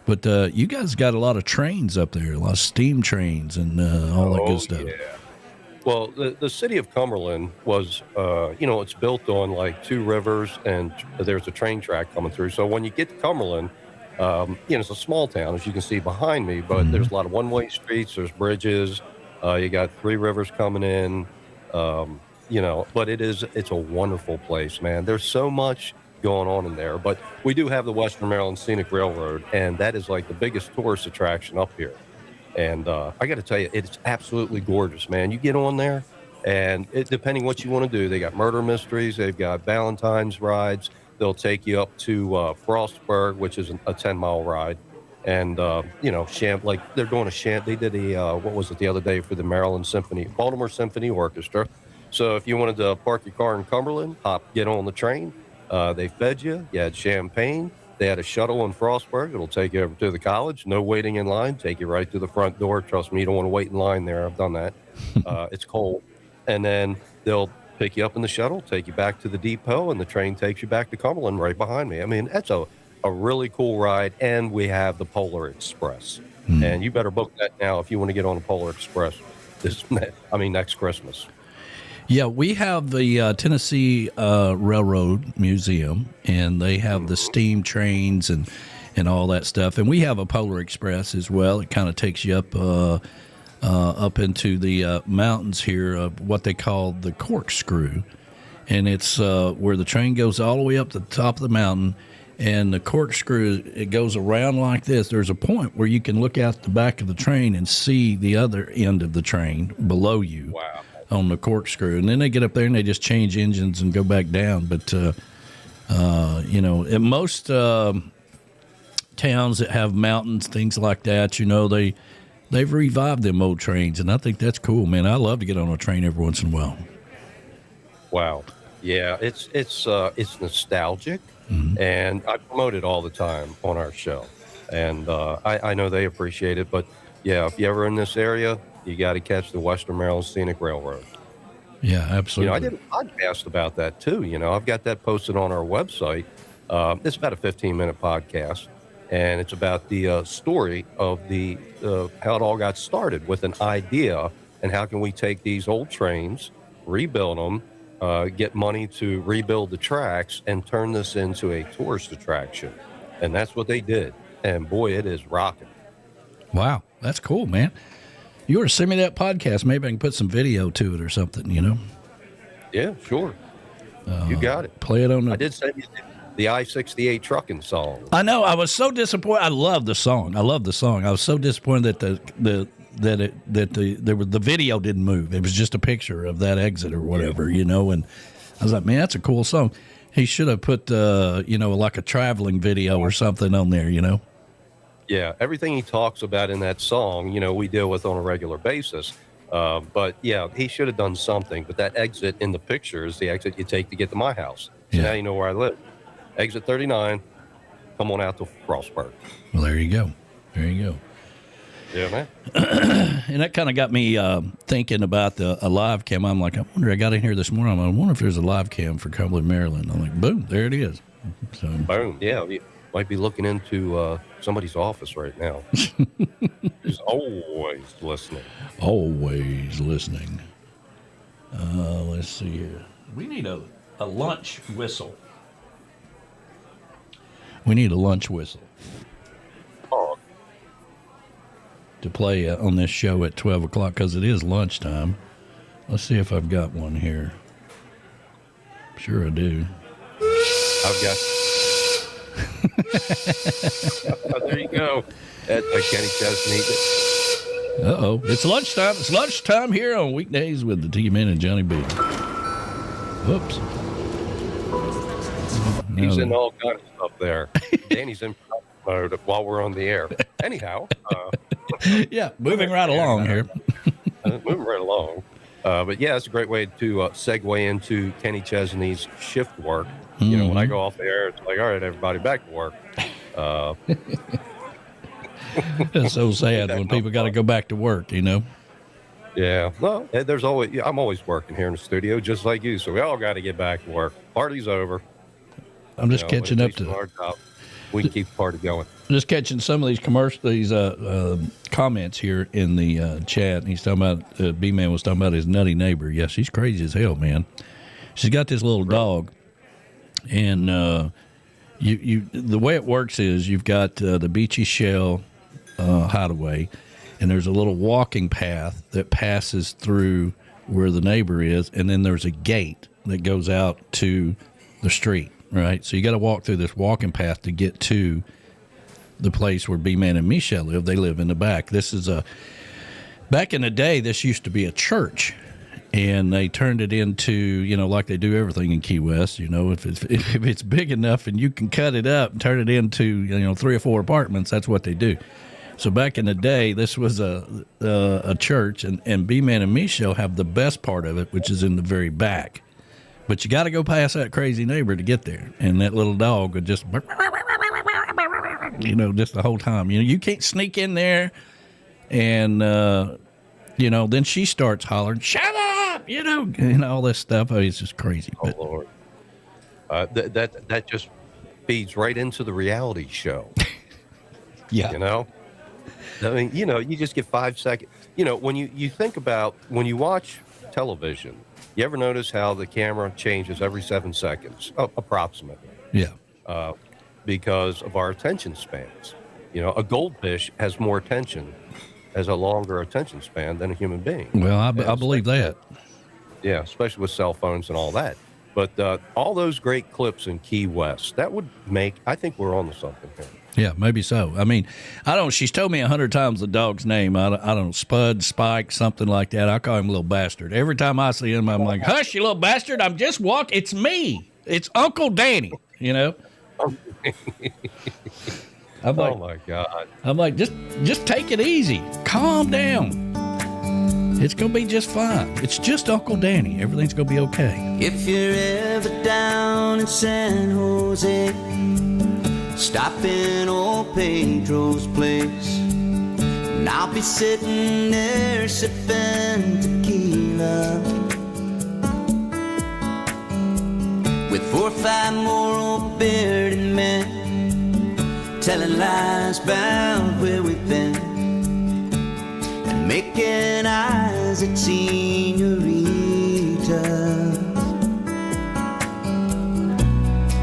But you guys got a lot of trains up there, a lot of steam trains and all that good stuff. Yeah. Well, the city of Cumberland was, it's built on like 2 rivers, and there's a train track coming through. So when you get to Cumberland, it's a small town, as you can see behind me, but there's a lot of one-way streets, there's bridges. You got 3 rivers coming in, but it's a wonderful place, man. There's so much going on in there, but we do have the Western Maryland Scenic Railroad, and that is like the biggest tourist attraction up here. And I got to tell you, it's absolutely gorgeous, man. You get on there, and depending what you want to do, they got murder mysteries, they've got Valentine's rides. They'll take you up to Frostburg, which is a 10-mile ride. And, like they're doing they did what was it the other day for the Baltimore Symphony Orchestra. So if you wanted to park your car in Cumberland, get on the train. They fed you. You had champagne. They had a shuttle in Frostburg. It'll take you over to the college. No waiting in line. Take you right to the front door. Trust me, you don't want to wait in line there. I've done that. It's cold. And then they'll pick you up in the shuttle, take you back to the depot, and the train takes you back to Cumberland right behind me. I mean, that's a really cool ride. And we have the Polar Express. And you better book that now if you want to get on the Polar Express next Christmas. Yeah, we have the Tennessee Railroad Museum, and they have the steam trains and all that stuff. And we have a Polar Express as well. It kind of takes you up into the mountains here of what they call the corkscrew. And it's where the train goes all the way up to the top of the mountain, and the corkscrew, it goes around like this. There's a point where you can look out the back of the train and see the other end of the train below you. Wow. On the corkscrew, and then they get up there and they just change engines and go back down. But in most towns that have mountains, things like that, they've revived them old trains, and I think that's cool, man. I love to get on a train every once in a while. Wow, yeah, it's nostalgic, and I promote it all the time on our show, and I know they appreciate it. But yeah, if you're ever in this area, you got to catch the Western Maryland Scenic Railroad. Yeah, absolutely. I did a podcast about that too. I've got that posted on our website. It's about a 15-minute podcast, and it's about the story of how it all got started with an idea, and how can we take these old trains, rebuild them, get money to rebuild the tracks, and turn this into a tourist attraction. And that's what they did. And boy, it is rocking. Wow, that's cool, man. You were to send me that podcast. Maybe I can put some video to it or something, Yeah, sure. You got it. Play it on I did send you the I-68 trucking song. I know. I was so disappointed. I love the song. I was so disappointed that the video didn't move. It was just a picture of that exit or whatever, And I was like, man, that's a cool song. He should have put, like a traveling video or something on there, Yeah, everything he talks about in that song, we deal with on a regular basis. But yeah, he should have done something. But that exit in the picture is the exit you take to get to my house. So now you know where I live. Exit 39, come on out to Frostburg. Well, there you go. Yeah, man. And that kind of got me thinking about a live cam. I'm like, I got in here this morning. I wonder if there's a live cam for Cumberland, Maryland. I'm like, boom, there it is. So, boom, yeah. Might be looking into somebody's office right now. He's always listening. Always listening. Let's see here. We need a lunch whistle. We need a lunch whistle. Oh. To play on this show at 12 o'clock because it is lunchtime. Let's see if I've got one here. Sure I do. I've got... There you go. At Kenny Chesney. Uh-oh. It's lunchtime. It's lunchtime here on Weekdays with the Tiki Man and Johnny B. Whoops. He's in all kinds of stuff there. Danny's in mode while we're on the air. Anyhow. Yeah, moving right along here. Moving right along. But yeah, it's a great way to segue into Kenny Chesney's shift work. When I go off the air, it's like, all right, everybody back to work. It's so sad when people got to go back to work, Yeah. Well, I'm always working here in the studio, just like you. So we all got to get back to work. Party's over. I'm just catching up to our top. We can keep the party going. Just catching some of these comments here in the chat. And he's talking about B-Man was talking about his nutty neighbor. Yeah, she's crazy as hell, man. She's got this little dog, and the way it works is you've got the Beachy Shell hideaway, and there's a little walking path that passes through where the neighbor is, and then there's a gate that goes out to the street. Right, so you got to walk through this walking path to get to the place where B-Man and Michelle live. They live in the back. This is back in the day, this used to be a church, and they turned it into, like they do everything in Key West. If it's big enough and you can cut it up and turn it into, 3 or 4 apartments, that's what they do. So back in the day, this was a church, and B-Man and Michelle have the best part of it, which is in the very back. But you got to go past that crazy neighbor to get there. And that little dog would just, just the whole time. You can't sneak in there and, then she starts hollering, shut up, and all this stuff. Oh, it's just crazy. Oh, Lord. That just feeds right into the reality show. Yeah. I mean, you just get 5 seconds. When you think about, when you watch television, you ever notice how the camera changes every 7 seconds, approximately? Yeah. Because of our attention spans. A goldfish has more attention, has a longer attention span than a human being. Well, I believe that. Yeah, especially with cell phones and all that. But all those great clips in Key West, that would I think we're on to something here. Yeah, maybe so. I mean, she's told me 100 times the dog's name. I don't know, Spud, Spike, something like that. I call him little bastard. Every time I see him, I'm like, hush, you little bastard. I'm just walking. It's me. It's Uncle Danny, I'm like, oh, my God. I'm like, just take it easy. Calm down. It's going to be just fine. It's just Uncle Danny. Everything's going to be okay. If you're ever down in San Jose, stop in old Pedro's place, and I'll be sitting there sipping tequila with 4 or 5 more old bearded men, telling lies about where we've been and making eyes at senoritas.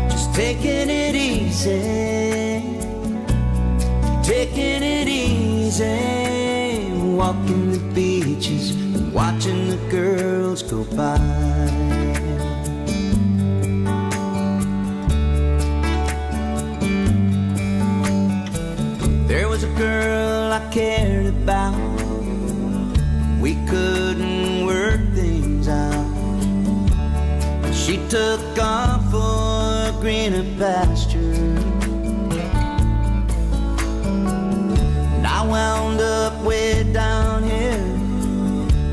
Just taking it easy, taking it easy, walking the beaches and watching the girls go by. There was a girl I cared about, we couldn't work things out. She took off for a greener pasture, and I wound up way down here.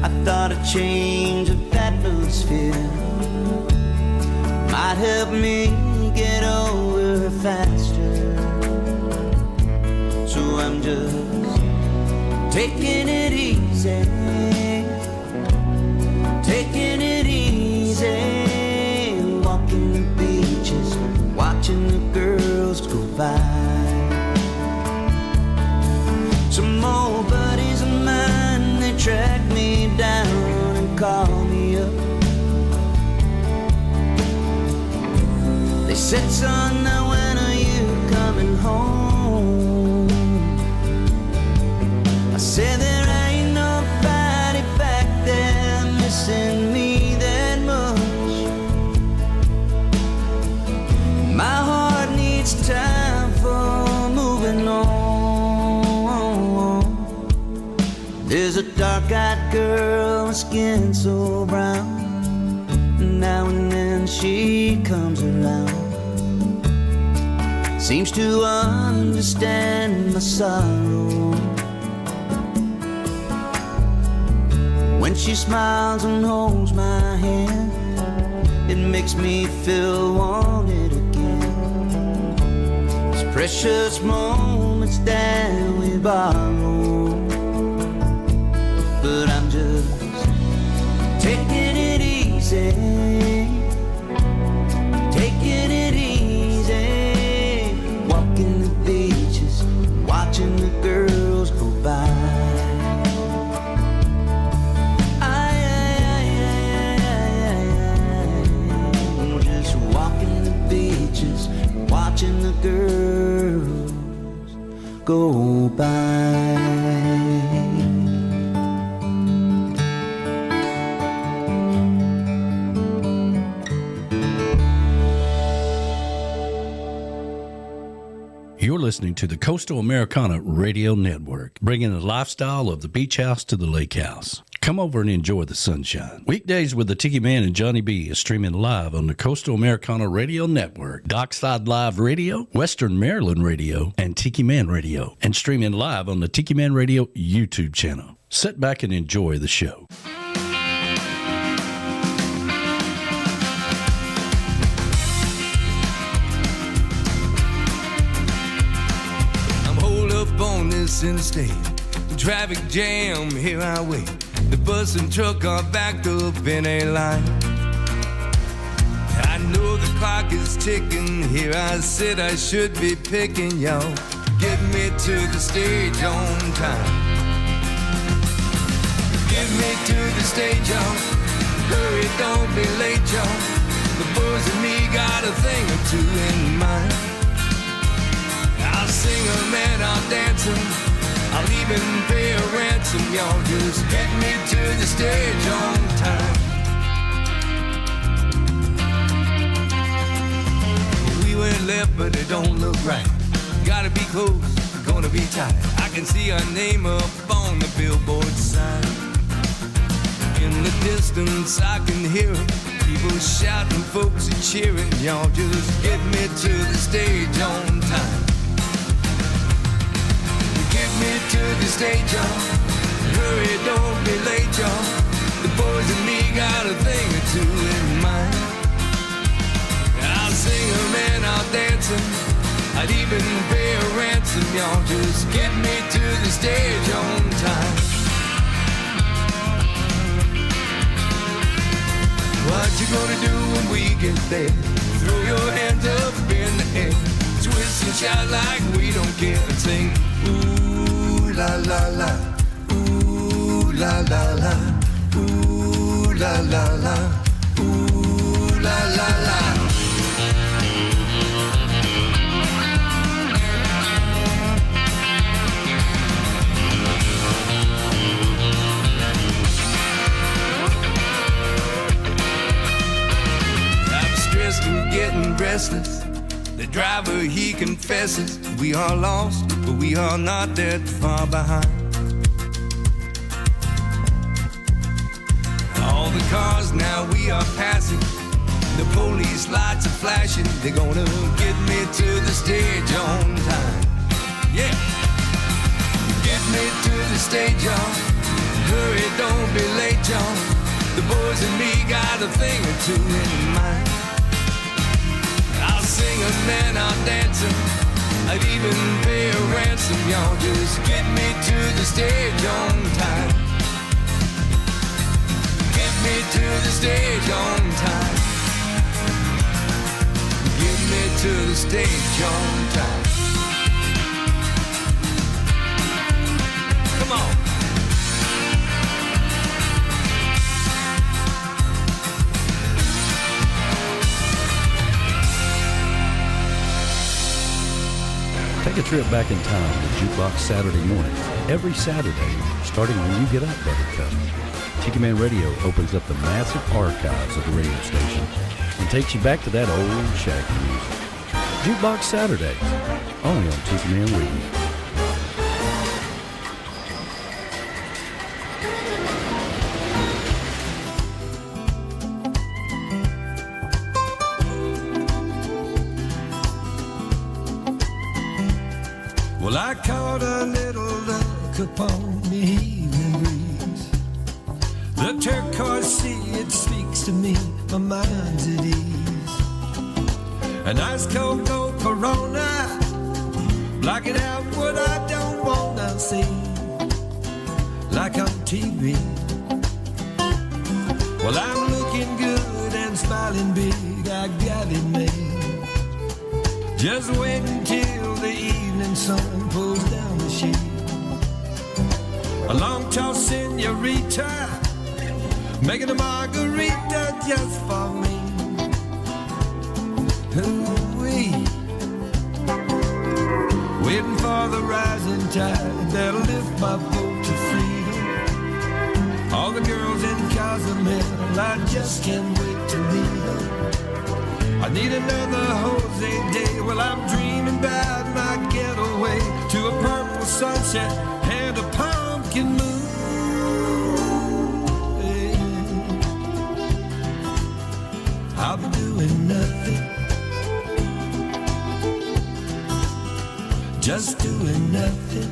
I thought a change of atmosphere might help me get over her faster. So I'm just taking it easy, taking it easy, walking the beaches, watching the girls go by. Some old buddies of mine, they track me down and call me up. They said, son, now when are you coming home? I said, there ain't nobody back there missing me that much. My heart needs time for moving on. There's a dark-eyed girl with skin so brown, now and then she comes around, seems to understand my sorrow. When she smiles and holds my hand, it makes me feel wanted again. These precious moments that we borrow, but I'm just taking it easy, taking it easy, walking the beaches, watching the girls go by. Watching the girls go by. You're listening to the Coastal Americana Radio Network, bringing the lifestyle of the beach house to the lake house. Come over and enjoy the sunshine. Weekdays with the Tiki Man and Johnny B is streaming live on the Coastal Americana Radio Network, Dockside Live Radio, Western Maryland Radio, and Tiki Man Radio, and streaming live on the Tiki Man Radio YouTube channel. Sit back and enjoy the show. Jefferson State. Traffic jam, here I wait. The bus and truck are backed up in a line. I know the clock is ticking. Here I sit, I should be picking y'all. Get me to the stage on time. Get me to the stage, y'all. Hurry, don't be late, y'all. The boys and me got a thing or two in mind. I'll sing 'em and I'll dance 'em. I'll even pay a ransom, y'all. Just get me to the stage on time. We went left, but it don't look right. Gotta be close, gonna be tight. I can see our name up on the billboard sign. In the distance, I can hear 'em. People shouting, folks are cheering. Y'all just get me to the stage on time. Get me to the stage, y'all. Hurry, don't be late, y'all. The boys and me got a thing or two in mind. I'll sing 'em and I'll dance 'em. I'd even pay a ransom, y'all. Just get me to the stage on time. What you gonna do when we get there? Throw your hands up in the air. Twist and shout like we don't care. And sing, ooh la la la, ooh la la la, ooh la la la, ooh la la la. And getting restless. The driver, he confesses, we are lost, but we are not that far behind. All the cars now we are passing. The police lights are flashing. They're gonna get me to the stage on time. Yeah. Get me to the stage, y'all. Hurry, don't be late, y'all. The boys and me got a thing or two in mind. I'll sing 'em and I'll dance 'em. I'd even pay a ransom, y'all. Just get me to the stage on time. Get me to the stage on time. Get me to the stage on time. Come on. Take a trip back in time to Jukebox Saturday mornings. Every Saturday, starting when you get up, Buttercup. Tiki Man Radio opens up the massive archives of the radio station and takes you back to that old shack music. Jukebox Saturdays, only on Tiki Man Radio. Well, I caught a little look upon the evening breeze. The turquoise sea, it speaks to me, my mind's at ease. An ice cold Corona, blocking out what I don't wanna see, like on TV. Well, I'm looking good and smiling big, I got it made. Just wait until the evening sun pulls down the shade. A long tall senorita, making a margarita just for me. Ooh-wee. Waiting for the rising tide that'll lift my boat to freedom. All the girls in Cozumel, I just can't wait to meet them. I need another Jose day. Well, I'm dreaming about my getaway to a purple sunset and a pumpkin moon. Hey. I'll be doing nothing, just doing nothing.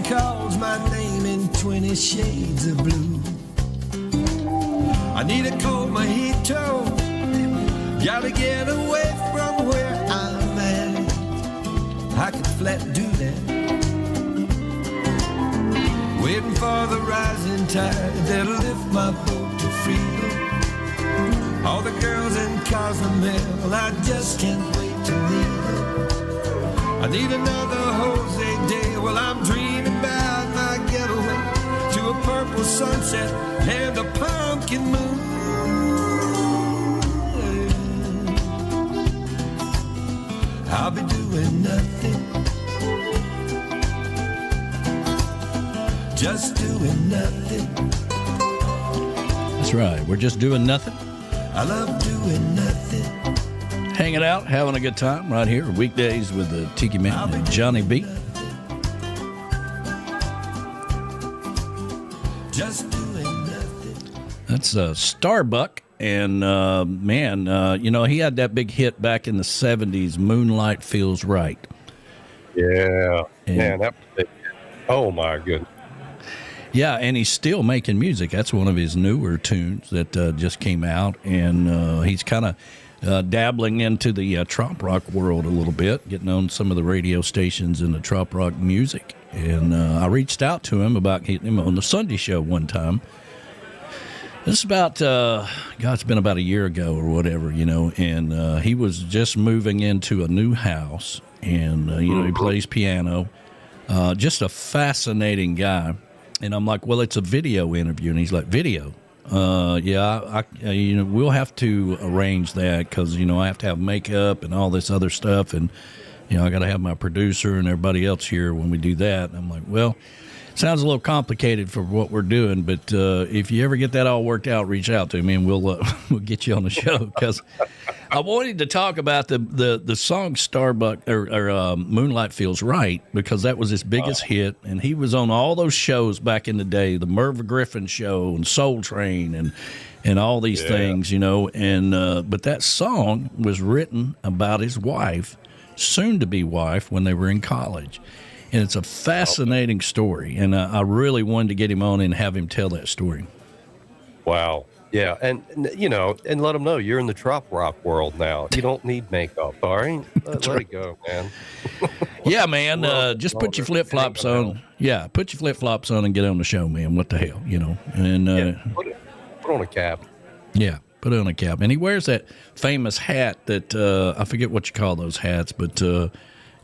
calls my name in 20 shades of blue. I need a cold mojito, gotta get away from where I'm at. I could flat do that, waiting for the rising tide that'll lift my boat to freedom. All the girls in Cozumel, I just can't wait to meet them. I need another Jose day while I'm dreaming about my getaway to a purple sunset and a pumpkin moon. I'll be doing nothing, just doing nothing. That's right. We're just doing nothing. I love doing nothing. Hanging out, having a good time right here. Weekdays with the Tiki Man and Johnny B. Just doing nothing. That's Starbuck. And, man, you know, he had that big hit back in the 70s, Moonlight Feels Right. Yeah. And, man, that was big. Oh, my goodness. Yeah, and he's still making music. That's one of his newer tunes that just came out. And he's kind of dabbling into the trop rock world a little bit, getting on some of the radio stations in the trop rock music. And I reached out to him about getting him on the Sunday show one time. This is about, it's been about a year ago or whatever, you know, and he was just moving into a new house, and, you know, he plays piano. Just a fascinating guy. And I'm like, well, it's a video interview. And he's like, video? Yeah, you know, we'll have to arrange that because, you know, I have to have makeup and all this other stuff. And, you know, I got to have my producer and everybody else here when we do that. And I'm like, well, sounds a little complicated for what we're doing, but if you ever get that all worked out, reach out to me and we'll get you on the show. Because I wanted to talk about the song Starbuck or Moonlight Feels Right, because that was his biggest hit, and he was on all those shows back in the day, the Merv Griffin Show and Soul Train and all these things, you know. And but that song was written about his wife, soon to be wife, when they were in college. And it's a fascinating story, and I really wanted to get him on and have him tell that story. Wow. Yeah, and you know, and let them know you're in the trop rock world now. You don't need makeup, all right? Let it go, man. Yeah, man, just put your flip-flops on. Yeah, put your flip-flops on and get on the show, man. What the hell, you know? And put on a cap. Yeah, put on a cap. And he wears that famous hat that, I forget what you call those hats, but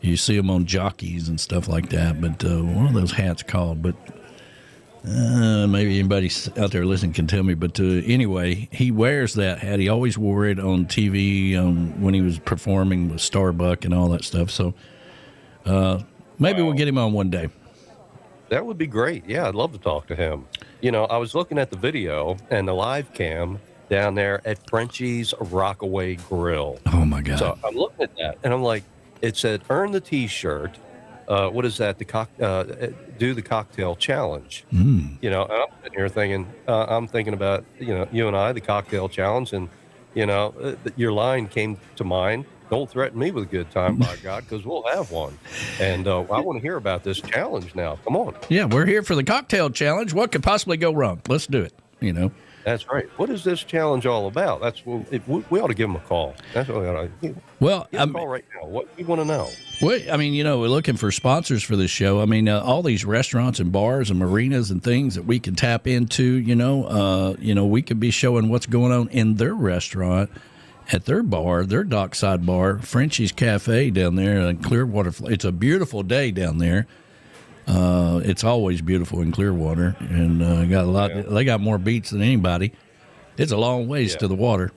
you see them on jockeys and stuff like that. But what are those hats called? But maybe anybody out there listening can tell me. But anyway, he wears that hat. He always wore it on TV when he was performing with Starbuck and all that stuff. So maybe we'll get him on one day. That would be great. Yeah, I'd love to talk to him. You know, I was looking at the video and the live cam down there at Frenchie's Rockaway Grill. Oh, my God. So I'm looking at that, and I'm like, it said, earn the T-shirt. What is that? Do the cocktail challenge. You know, and I'm sitting here thinking, I'm thinking about, you know, you and I, the cocktail challenge. And, you know, your line came to mind. Don't threaten me with a good time, by God, because we'll have one. And I want to hear about this challenge now. Come on. Yeah, we're here for the cocktail challenge. What could possibly go wrong? Let's do it, you know. That's right. What is this challenge all about? We ought to give them a call. That's what we ought to. Well, give them a call right now. What you want to know? Well, I mean, you know, we're looking for sponsors for this show. I mean, all these restaurants and bars and marinas and things that we can tap into. You know, we could be showing what's going on in their restaurant, at their bar, their dockside bar, Frenchie's Cafe down there in Clearwater. It's a beautiful day down there. It's always beautiful in Clearwater, and got a lot. Yeah. They got more beach than anybody. It's a long ways to the water.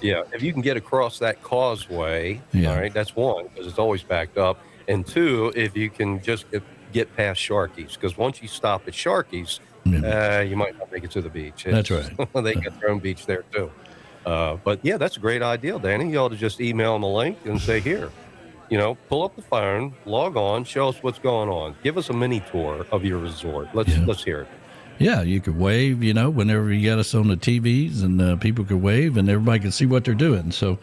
Yeah, if you can get across that causeway, all right, that's one, because it's always backed up. And two, if you can just get past Sharky's, because once you stop at Sharky's, you might not make it to the beach. That's right. They got their own beach there, too. But, yeah, that's a great idea, Danny. You ought to just email them a link and say, here, you know, pull up the phone, log on, show us what's going on. Give us a mini tour of your resort. Let's hear it. Yeah, you could wave, you know, whenever you got us on the TVs, and people could wave, and everybody could see what they're doing. So,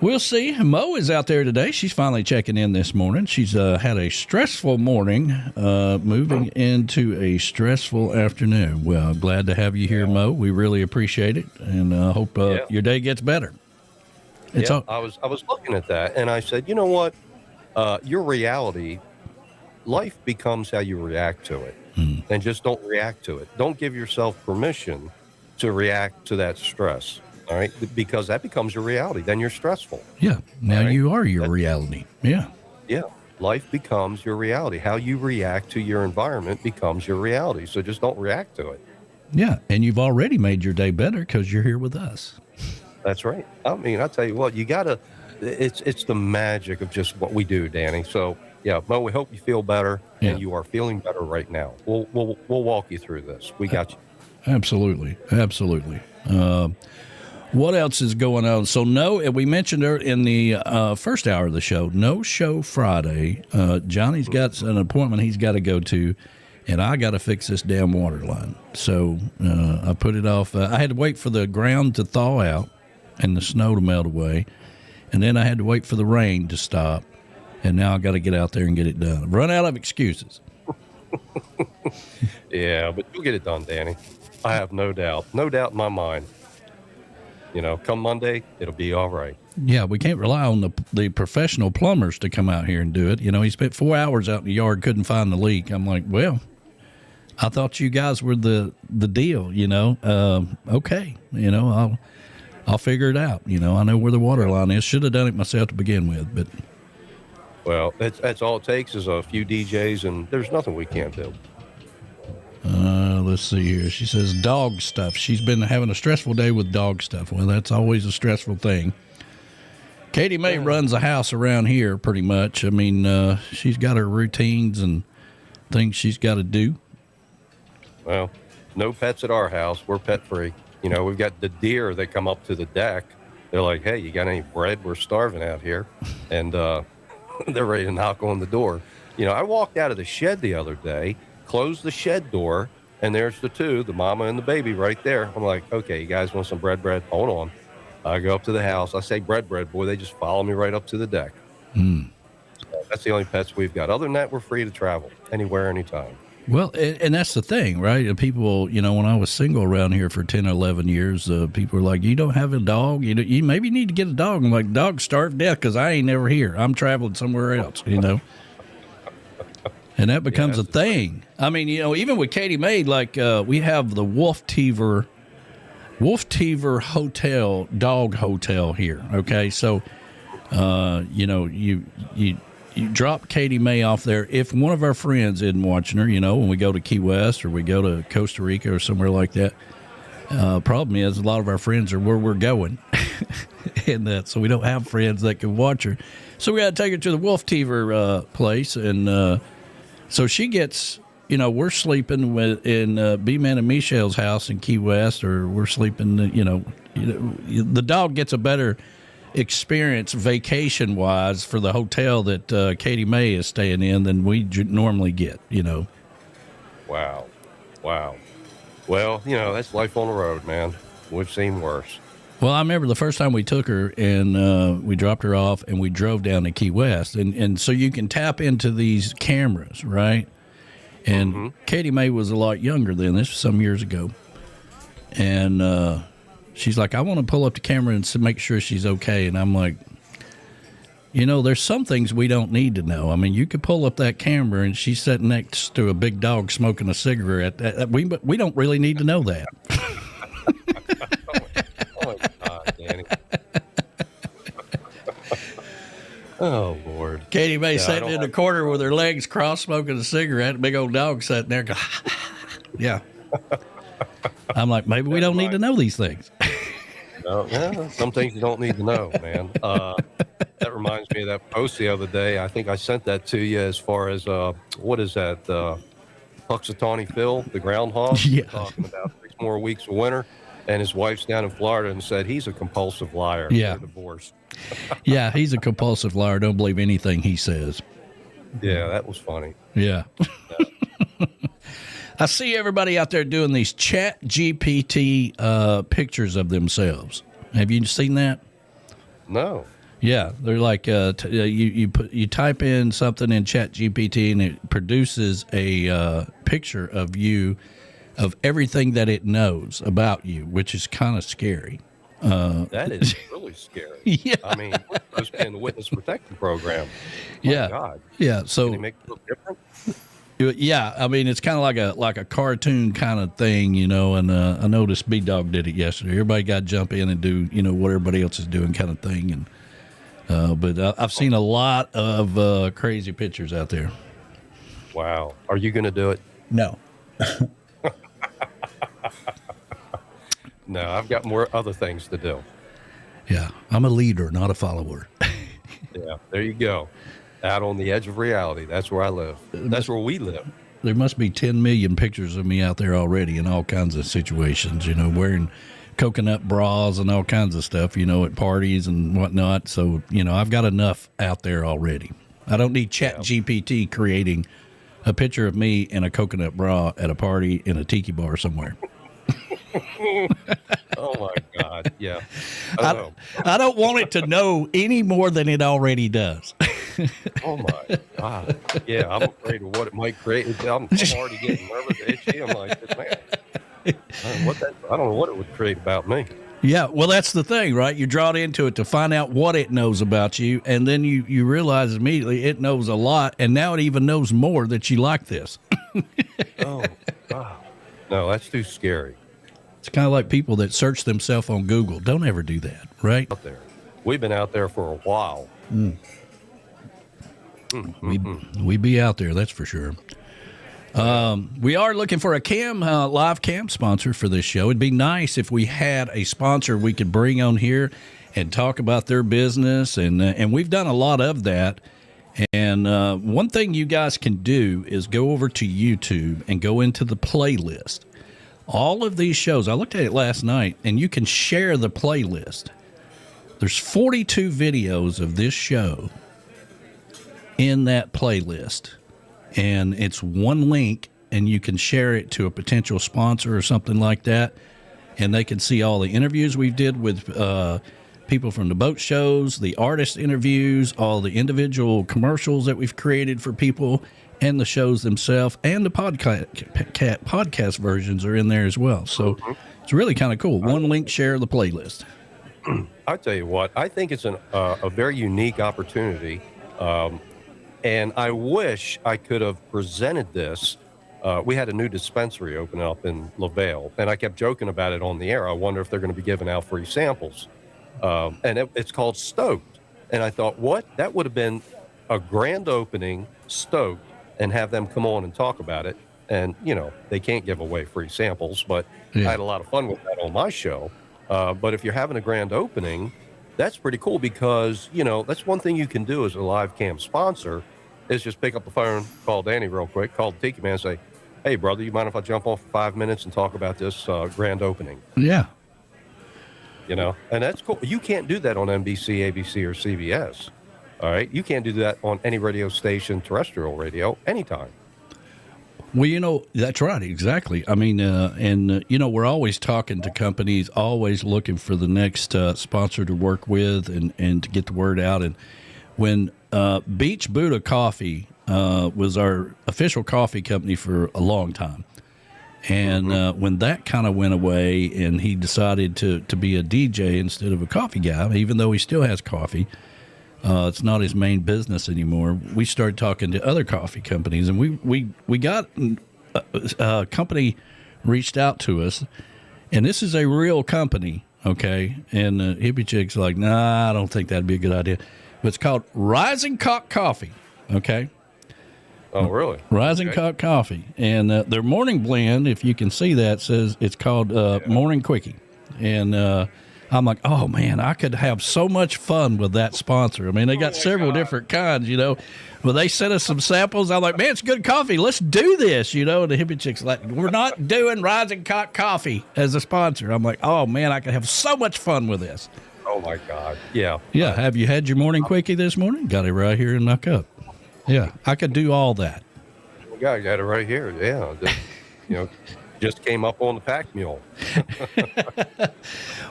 We'll see. Mo is out there today. She's finally checking in this morning. She's had a stressful morning, moving into a stressful afternoon. Well, glad to have you here, Mo. We really appreciate it, and hope your day gets better. I was looking at that, and I said, you know what? Your reality, life becomes how you react to it, and just don't react to it. Don't give yourself permission to react to that stress. All right, because that becomes your reality. Then you're stressful. Yeah. Now right? you are your reality. Yeah. Yeah. Life becomes your reality. How you react to your environment becomes your reality. So just don't react to it. Yeah. And you've already made your day better because you're here with us. That's right. I mean, I tell you what, you gotta. It's the magic of just what we do, Danny. So yeah, Mo, we hope you feel better, and you are feeling better right now. We'll walk you through this. We got you. Absolutely. What else is going on? So, we mentioned her in the first hour of the show, no show Friday. Johnny's got an appointment he's got to go to, and I got to fix this damn water line. So, I put it off. I had to wait for the ground to thaw out and the snow to melt away, and then I had to wait for the rain to stop, and now I got to get out there and get it done. I've run out of excuses. Yeah, but you'll get it done, Danny. I have no doubt in my mind. You know, come Monday, it'll be all right. Yeah, we can't rely on the professional plumbers to come out here and do it. You know, he spent 4 hours out in the yard, couldn't find the leak. I'm like, well, I thought you guys were the deal, you know. Okay, you know, I'll figure it out. You know, I know where the water line is. Should have done it myself to begin with, but. Well, that's all it takes is a few DJs, and there's nothing we can't do. Let's see here. She says dog stuff. She's been having a stressful day with dog stuff. Well, that's always a stressful thing. Katie May runs a house around here pretty much. I mean, she's got her routines and things she's got to do. Well, no pets at our house. We're pet free. You know, we've got the deer that come up to the deck. They're like, hey, you got any bread? We're starving out here. And they're ready to knock on the door. You know, I walked out of the shed the other day, closed the shed door, and there's the mama and the baby right there. I'm like, okay, you guys want some bread? Hold on. I go up to the house. I say bread, boy. They just follow me right up to the deck. So that's the only pets we've got. Other than that, we're free to travel anywhere, anytime. Well, and that's the thing, right? People, you know, when I was single around here for 10 or 11 years, people were like, you don't have a dog? You maybe need to get a dog. I'm like, dog starved to death because I ain't never here. I'm traveling somewhere else, you know? And that becomes a thing. I mean, you know, even with Katie May, like we have the Wolf Teaver Hotel, dog hotel here. Okay, so you know, you drop Katie May off there. If one of our friends isn't watching her, you know, when we go to Key West or we go to Costa Rica or somewhere like that, problem is a lot of our friends are where we're going, and so we don't have friends that can watch her. So we got to take her to the Wolf Teaver place, and so she gets, you know, we're sleeping in B-Man and Michelle's house in Key West, or we're sleeping, you know, the dog gets a better experience vacation-wise for the hotel that Katie May is staying in than we normally get, you know. Wow. Well, you know, that's life on the road, man. We've seen worse. Well, I remember the first time we took her and we dropped her off and we drove down to Key West. And so you can tap into these cameras, right? And Katie May was a lot younger then. This was some years ago. And she's like, I want to pull up the camera and make sure she's okay. And I'm like, you know, there's some things we don't need to know. I mean, you could pull up that camera and she's sitting next to a big dog smoking a cigarette. We don't really need to know that. Danny. Oh, Lord. Katie May sitting in the corner with her legs crossed, smoking a cigarette. A big old dog sitting there. Yeah. I'm like, maybe we don't need to know these things. No, yeah, some things you don't need to know, man. That reminds me of that post the other day. I think I sent that to you as far as, what is that? Puxatawny Phil, the groundhog. Yeah. Talking about 6 more weeks of winter. And his wife's down in Florida and said he's a compulsive liar. Yeah. They're divorced. Yeah, he's a compulsive liar. Don't believe anything he says. Yeah, that was funny. Yeah. I see everybody out there doing these Chat GPT pictures of themselves. Have you seen that? No. Yeah, they're like you type in something in Chat GPT and it produces a picture of you, of everything that it knows about you, which is kind of scary. That is really scary. Yeah. I mean, we're supposed to be in the witness protection program. Yeah. My God. Yeah. So Can they make it look different? yeah, I mean it's kind of like a cartoon kind of thing, you know. And I noticed B Dog did it yesterday. Everybody got to jump in and do what everybody else is doing, kind of thing. And but I've seen a lot of crazy pictures out there. Wow. Are you going to do it? No. No, I've got more other things to do. Yeah, I'm a leader, not a follower. Yeah, there you go. Out on the edge of reality. That's where I live. That's where we live. There must be 10 million pictures of me out there already in all kinds of situations, wearing coconut bras and all kinds of stuff, at parties and whatnot. So, I've got enough out there already. I don't need Chat GPT creating a picture of me in a coconut bra at a party in a tiki bar somewhere. Oh my God. Yeah. I don't want it to know any more than it already does. Oh my God. Yeah. I'm afraid of what it might create. I'm already getting nervous, itchy. I'm like, man, I don't know what it would create about me. Yeah, well, that's the thing, right? You're drawn into it to find out what it knows about you, and then you realize immediately it knows a lot, and now it even knows more that you like this. Oh, wow. No, that's too scary. It's kind of like people that search themselves on Google. Don't ever do that, right? Out there. We've been out there for a while. We be out there, that's for sure. We are looking for a live cam sponsor for this show. It'd be nice if we had a sponsor we could bring on here and talk about their business, and we've done a lot of that. And one thing you guys can do is go over to YouTube and go into the playlist. All of these shows, I looked at it last night, and you can share the playlist. There's 42 videos of this show in that playlist. And it's one link, and you can share it to a potential sponsor or something like that. And they can see all the interviews we did with people from the boat shows, the artist interviews, all the individual commercials that we've created for people, and the shows themselves, and the podcast versions are in there as well. So it's really kind of cool. One link, share the playlist. I'll tell you what, I think it's a very unique opportunity. And I wish I could have presented this. We had a new dispensary open up in LaVale, and I kept joking about it on the air. I wonder if they're going to be giving out free samples. And it's called Stoked. And I thought, what? That would have been a grand opening, Stoked, and have them come on and talk about it. And, they can't give away free samples, but I had a lot of fun with that on my show. But if you're having a grand opening, that's pretty cool because, that's one thing you can do as a live cam sponsor is just pick up the phone, call Danny real quick, call the Tiki Man and say, hey, brother, you mind if I jump on for 5 minutes and talk about this grand opening? Yeah. And that's cool. You can't do that on NBC, ABC, or CBS. All right? You can't do that on any radio station, terrestrial radio, anytime. Well, that's right. Exactly. I mean, we're always talking to companies, always looking for the next sponsor to work with and to get the word out. And when Beach Buddha Coffee was our official coffee company for a long time. And when that kind of went away and he decided to be a DJ instead of a coffee guy, even though he still has coffee, it's not his main business anymore. We started talking to other coffee companies, and we got a company reached out to us, and this is a real company, okay? And Hippie Chick's like, nah, I don't think that'd be a good idea. But it's called Rising Cock Coffee, okay? Oh, really? Rising Cock Coffee. And their morning blend, if you can see that, says it's called Morning Quickie. And I'm like, oh, man, I could have so much fun with that sponsor. I mean, they got several different kinds, Well, they sent us some samples. I'm like, man, it's good coffee. Let's do this, And the Hippie Chick's like, we're not doing Rising Cock Coffee as a sponsor. I'm like, oh, man, I could have so much fun with this. Oh, my God. Yeah. Yeah. Have you had your morning quickie this morning? Got it right here in my cup. Yeah. I could do all that. Yeah, I got it right here. Yeah. Just came up on the pack mule.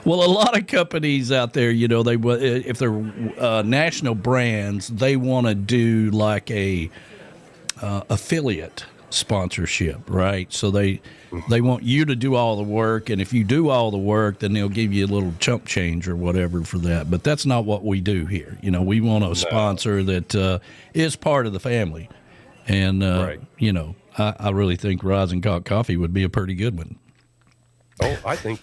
Well, a lot of companies out there, you know, if they're national brands, they want to do like a affiliate sponsorship, right? So they want you to do all the work, and if you do all the work, then they'll give you a little chump change or whatever for that. But that's not what we do here. You know, we want a sponsor that is part of the family, and you know, I really think Rising Cock Coffee would be a pretty good one. Oh, I think.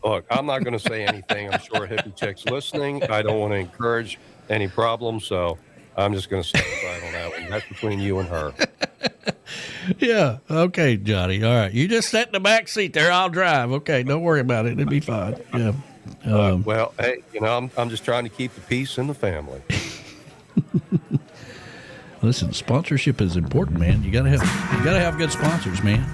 Look, I'm not going to say anything. I'm sure Hippie Chick's listening. I don't want to encourage any problems, so I'm just going to step aside on that one. That's between you and her. Yeah. Okay, Johnny. All right. You just sit in the back seat there. I'll drive. Okay. Don't worry about it. It'll be fine. Yeah. Well, hey, you know, I'm just trying to keep the peace in the family. Listen, sponsorship is important, man. You gotta have good sponsors, man.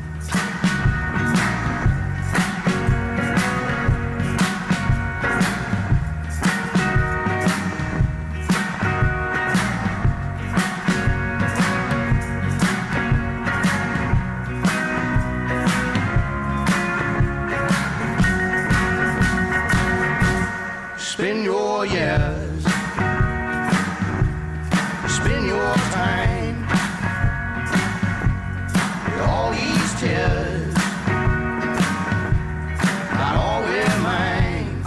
Spend your years, spend your time with all these tears, not always mine.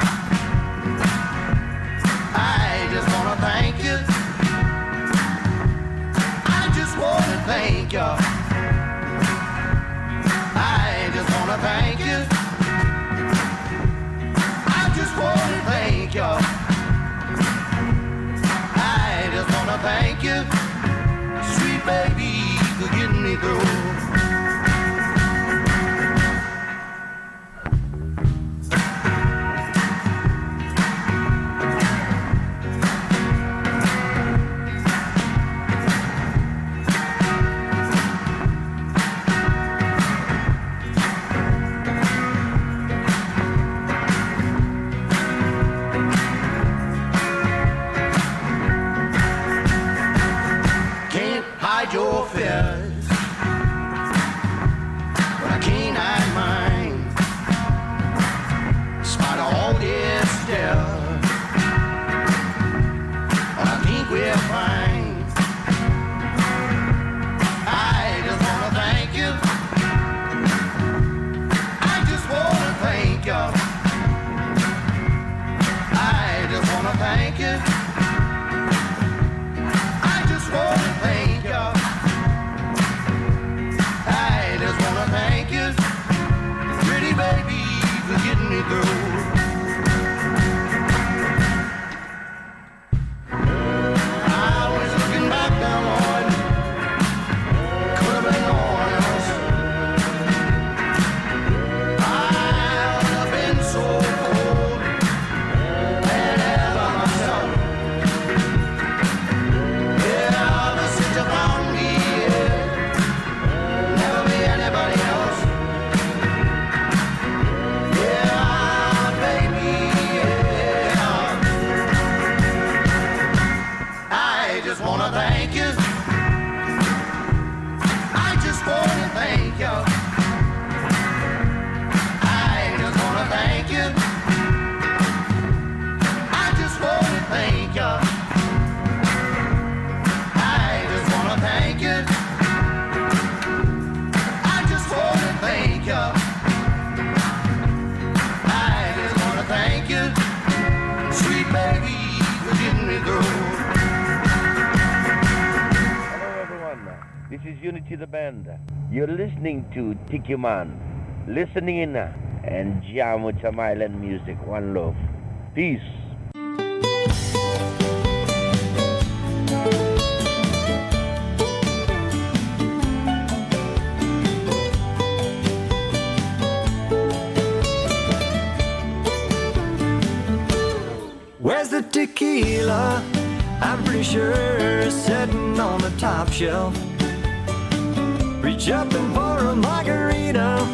I just wanna thank you. I just wanna thank you. I just wanna thank you. I just wanna thank you. I just wanna thank you, sweet baby, for getting me through. Can't hide your fears, but I can't hide mine. In spite of all this stuff, I think we're fine. I just wanna thank you. I just wanna thank you. I just wanna thank you. I just wanna thank you. I just wanna thank you, pretty baby, for getting me through. I was looking back down on, could have been no one else. I've been so cold and ever myself. Yeah, the city found me, yeah. Never be anybody else. Yeah, baby, yeah. I just wanna thank you. I just wanna thank you. I just wanna thank you. I just wanna thank you. I just wanna thank you. I just wanna thank you. I just wanna thank you, sweet baby, for getting me through. Hello everyone, this is Unity the Band. You're listening to Tiki Man. Listening in and jam with some island music. One love. Peace. Where's the tequila? I'm pretty sure it's sitting on the top shelf. Reach up and pour a margarita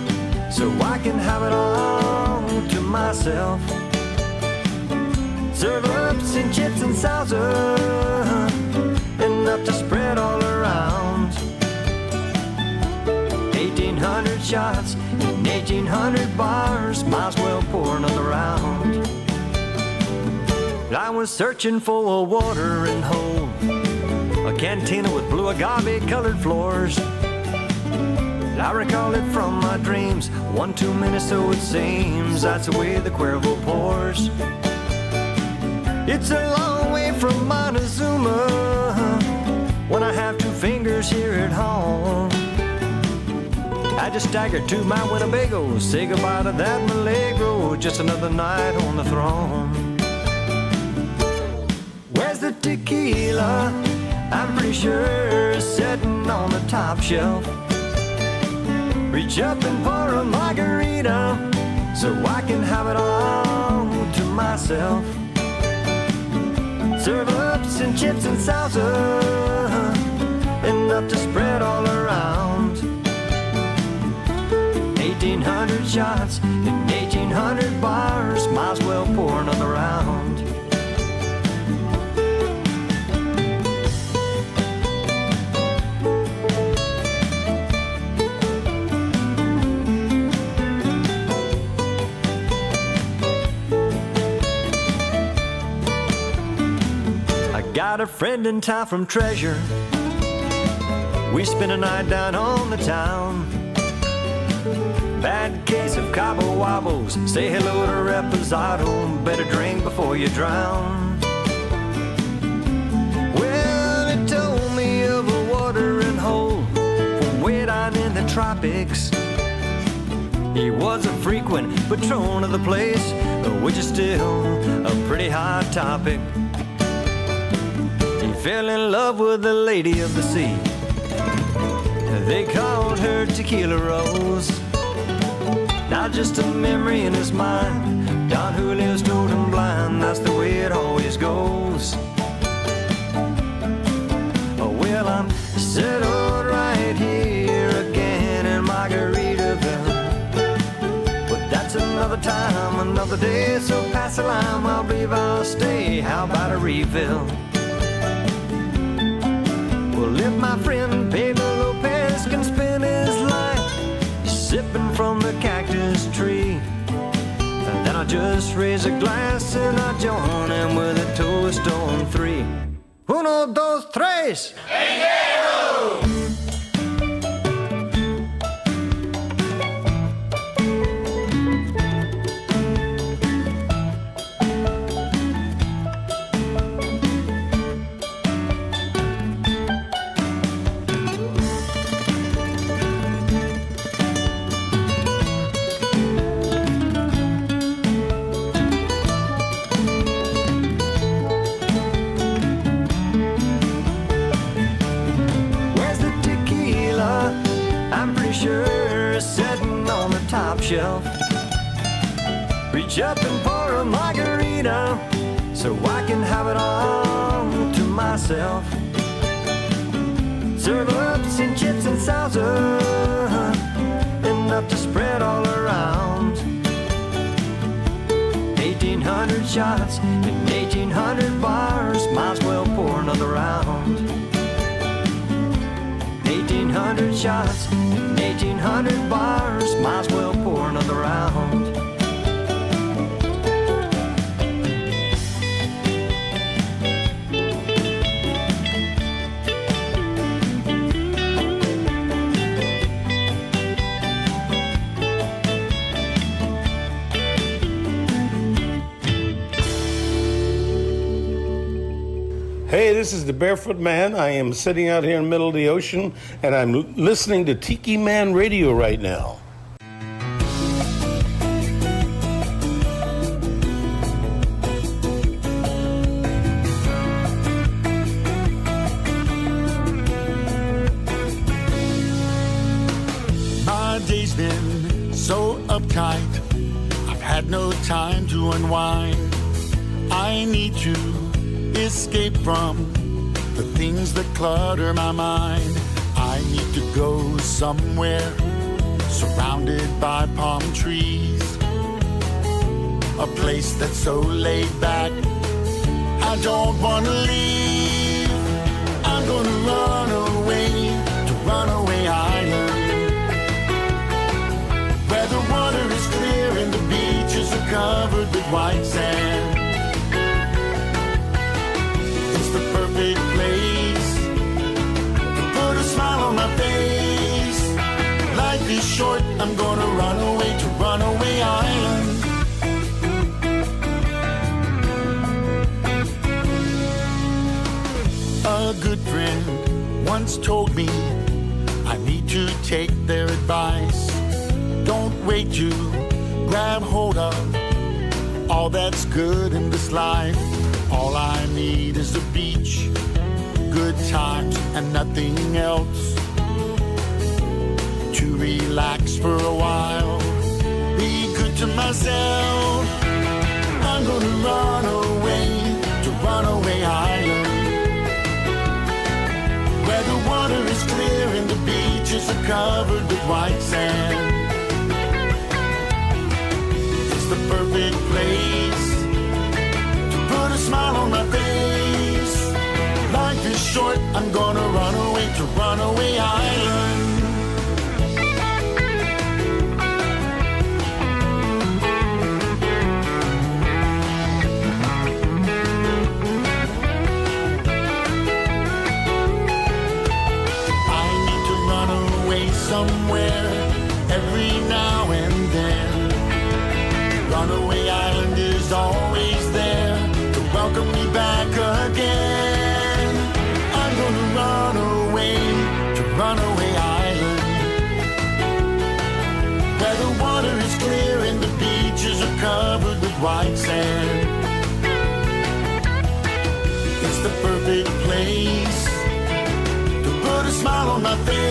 so I can have it all to myself. Serve up some chips and salsa, enough to spread all around. 1,800 shots in 1,800 bars, might as well pour another round. I was searching for a watering hole, a cantina with blue agave-colored floors. I recall it from my dreams, 1 too many so it seems, that's the way the Cuervo pours. It's a long way from Montezuma, when I have 2 fingers here at home. I just staggered to my Winnebago, say goodbye to that Milagro, just another night on the throne. Where's the tequila? I'm pretty sure it's sitting on the top shelf. Reach up and pour a margarita, so I can have it all to myself. Serve up some chips and salsa, enough to spread all around. 1,800 shots and 1,800 bars, might as well pour another round. Got a friend in town from Treasure. We spent a night down on the town. Bad case of Cabo Wobbles. Say hello to Reposado. Better drink before you drown. Well, it told me of a watering hole way down in the tropics. He was a frequent patron of the place, which is still a pretty hot topic. Fell in love with the lady of the sea. They called her Tequila Rose. Now just a memory in his mind. Don Julio's told him blind, that's the way it always goes. Well, I'm settled right here again in Margaritaville. But that's another time, another day. So pass the lime, I believe I'll stay. How about a refill? Well, if my friend Pedro Lopez can spend his life sipping from the cactus tree, then I'll just raise a glass and I'll join him with a toast on 3. 1, 2, 3. Shelf. Reach up and pour a margarita, so I can have it all to myself. Serve up some chips and salsa, enough to spread all around. 1,800 shots and 1,800 bars, might as well pour another round. 1,800 shots and 1,800 bars, might as well pour another round. Hey, this is the Barefoot Man. I am sitting out here in the middle of the ocean, and I'm listening to Tiki Man Radio right now. My day's been so uptight, I've had no time to unwind. I need to escape from the things that clutter my mind. I need to go somewhere surrounded by palm trees, a place that's so laid back. I don't want to leave. I'm gonna run away to Runaway Island, where the covered with white sand. It's the perfect place to put a smile on my face. Life is short, I'm gonna run away to Runaway Island. A good friend once told me I need to take their advice. Don't wait to grab hold of all that's good in this life. All I need is the beach, good times and nothing else. To relax for a while, be good to myself. I'm gonna run away to Runaway Island, where the water is clear and the beaches are covered with white sand. It's the perfect place to put a smile on my face. Life is short, I'm gonna run away to Runaway Island. Somewhere every now and then. Runaway Island is always there to welcome me back again. I'm gonna run away to Runaway Island, where the water is clear and the beaches are covered with white sand. It's the perfect place to put a smile on my face.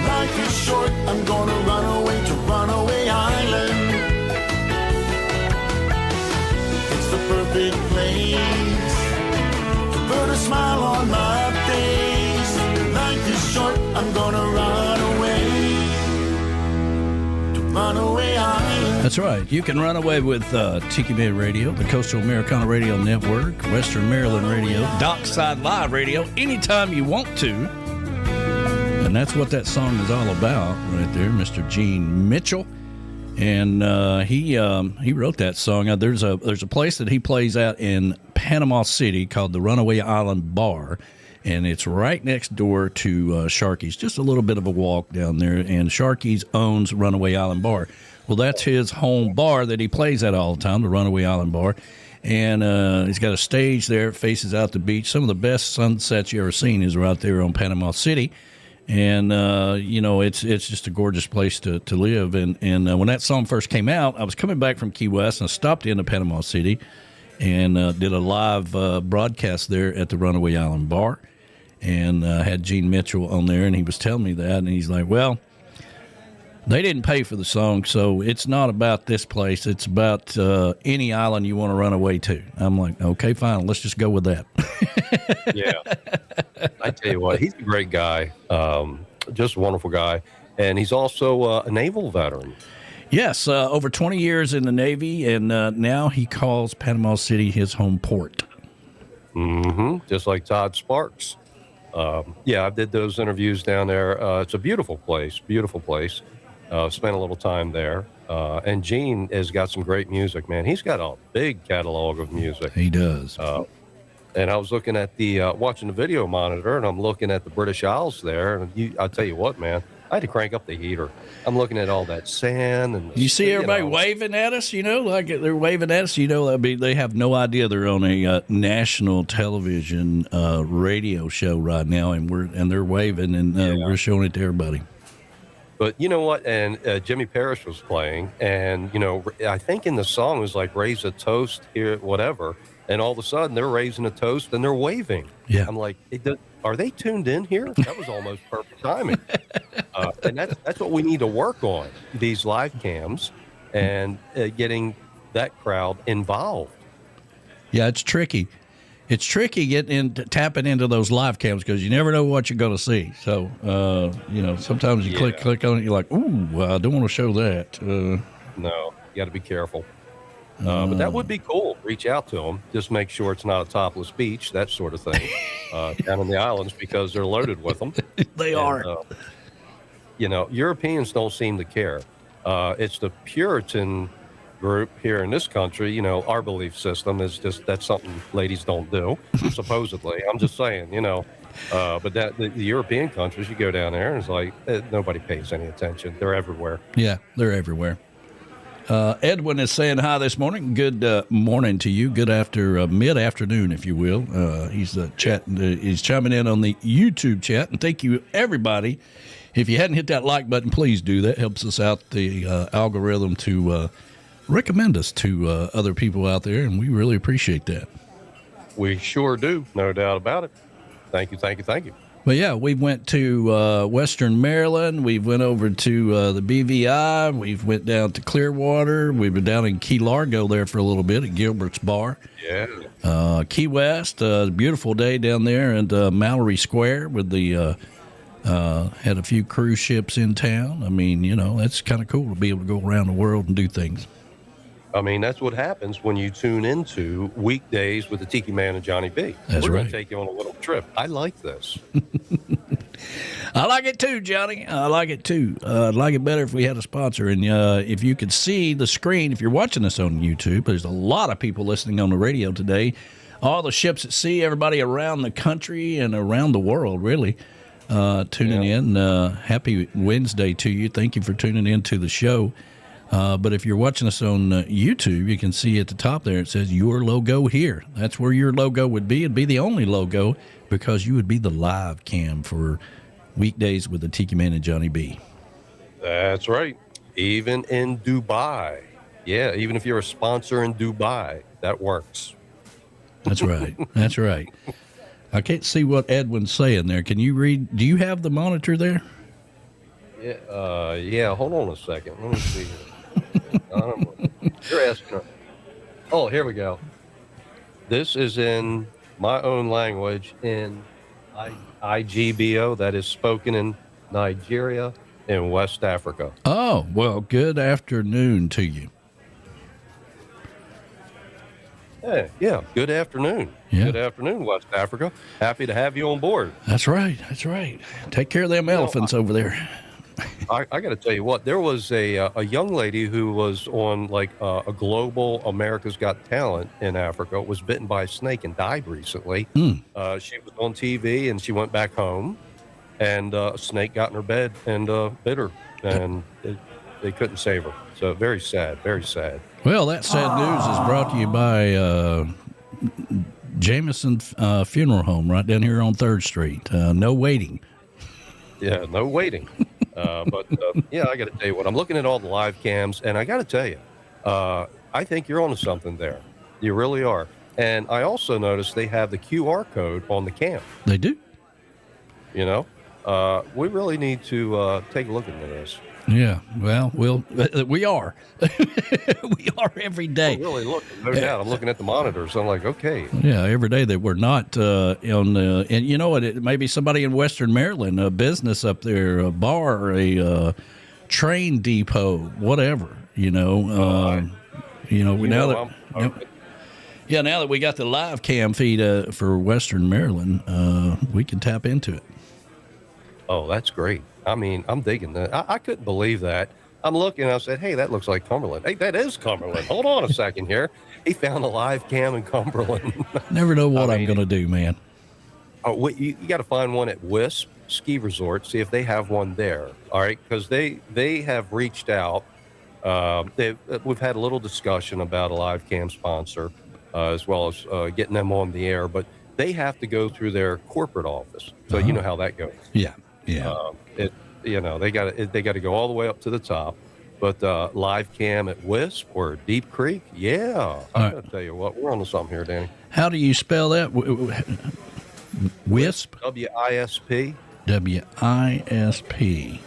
Life is short, I'm gonna run away to Runaway Island. It's the perfect place to put a smile on my face. Life is short, I'm gonna run away to Runaway Island. That's right. You can run away with Tiki Man Radio, the Coastal Americana Radio Network, Western Maryland Radio, Dockside Live Radio, anytime you want to. And that's what that song is all about right there, Mr. Gene Mitchell. And he wrote that song. There's a place that he plays at in Panama City called the Runaway Island Bar, and it's right next door to Sharky's, just a little bit of a walk down there, and Sharky's owns Runaway Island Bar. Well, that's his home bar that he plays at all the time, the Runaway Island Bar. And he's got a stage there, faces out the beach. Some of the best sunsets you ever seen is right there on Panama City. And, it's just a gorgeous place to live. And when that song first came out, I was coming back from Key West, and I stopped into Panama City and did a live broadcast there at the Runaway Island Bar, and had Gene Mitchell on there, and he was telling me that, and he's like, well, they didn't pay for the song, so it's not about this place. It's about any island you want to run away to. I'm like, okay, fine. Let's just go with that. Yeah. I tell you what, he's a great guy. Just a wonderful guy. And he's also a naval veteran. Yes, over 20 years in the Navy, and now he calls Panama City his home port. Mm-hmm. Just like Todd Sparks. I did those interviews down there. It's a beautiful place, spent a little time there. And Gene has got some great music, man. He's got a big catalog of music. He does. And I was looking at watching the video monitor, and I'm looking at the British Isles there. And I'll tell you what, man, I had to crank up the heater. I'm looking at all that sand. And you see everybody waving at us, like they're waving at us. They have no idea they're on a national television radio show right now, and they're waving, and we're showing it to everybody. But you know what? And Jimmy Parrish was playing, and I think in the song it was like "Raise a toast here," whatever. And all of a sudden, they're raising a toast and they're waving. Yeah. I'm like, are they tuned in here? That was almost perfect timing. And that's what we need to work on, these live cams, and getting that crowd involved. Yeah, it's tricky. It's tricky tapping into those live cams because you never know what you're going to see. So, sometimes you click on it, you're like, ooh, I don't want to show that. No, you got to be careful. But that would be cool. Reach out to them. Just make sure it's not a topless beach, that sort of thing, down in the islands, because they're loaded with them. They are. Europeans don't seem to care. It's the Puritan group here in this country, you know, our belief system is just that's something ladies don't do, supposedly. I'm just saying, you know. But the European countries, you go down there and it's like nobody pays any attention. They're everywhere. Yeah, they're everywhere. Edwin is saying hi this morning. Good morning to you. Good mid-afternoon, if you will. He's chatting. He's chiming in on the YouTube chat, and thank you, everybody. If you hadn't hit that like button, please do that. Helps us out the algorithm to recommend us to other people out there, and we really appreciate that. We sure do, no doubt about it. Thank you, thank you, thank you. Well, yeah, we went to Western Maryland. We went over to the BVI. We went down to Clearwater. We were down in Key Largo there for a little bit at Gilbert's Bar. Yeah. Key West, beautiful day down there, and Mallory Square with the had a few cruise ships in town. I mean, you know, that's kind of cool to be able to go around the world and do things. I mean, that's what happens when you tune into Weekdays with the Tiki Man and Johnny B. That's We're right. going to take you on a little trip. I like this. I like it too, Johnny. I like it too. I'd like it better if we had a sponsor. And if you could see the screen, if you're watching us on YouTube, there's a lot of people listening on the radio today. All the ships at sea, everybody around the country and around the world, really, tuning in. Happy Wednesday to you. Thank you for tuning in to the show. But if you're watching us on YouTube, you can see at the top there it says your logo here. That's where your logo would be. It'd be the only logo because you would be the live cam for Weekdays with the Tiki Man and Johnny B. That's right. Even in Dubai. Yeah, even if you're a sponsor in Dubai, that works. That's right. That's right. I can't see what Edwin's saying there. Can you read? Do you have the monitor there? Yeah, hold on a second. Let me see here. You're asking. Oh, here we go. This is in my own language in IGBO, that is spoken in Nigeria and West Africa. Oh, well, good afternoon to you. Hey, yeah, good afternoon. Yeah. Good afternoon, West Africa. Happy to have you on board. That's right. That's right. Take care of them elephants over there. I got to tell you what, there was a young lady who was on like a global America's Got Talent in Africa, was bitten by a snake and died recently. She was on TV and she went back home and a snake got in her bed and bit her and they couldn't save her. So very sad, very sad. Well, that sad news is brought to you by Jameson Funeral Home right down here on 3rd Street. No waiting. Yeah, no waiting. Yeah, I got to tell you what, I'm looking at all the live cams, and I got to tell you, I think you're onto something there. You really are. And I also noticed they have the QR code on the cam. They do. You know, we really need to take a look into this. Yeah, well, we are. We are every day. I'm really looking, no doubt. I'm looking at the monitors. I'm like, okay. Yeah, every day that we're not on, and you know what? It may be somebody in Western Maryland, a business up there, a bar, a train depot, whatever. Now that we got the live cam feed for Western Maryland, we can tap into it. Oh, that's great. I mean, I'm digging that. I couldn't believe that. I'm looking, and I said, hey, that looks like Cumberland. Hey, that is Cumberland. Hold on a second here. He found a live cam in Cumberland. Never know what I'm going to do, man. Oh, you got to find one at Wisp Ski Resort, see if they have one there, all right? Because they have reached out. We've had a little discussion about a live cam sponsor as well as getting them on the air, but they have to go through their corporate office. So you know how that goes. Yeah. They got to go all the way up to the top. But live cam at Wisp or Deep Creek, yeah. I got to tell you what, we're on to something here, Danny. How do you spell that? Wisp? WISP. WISP.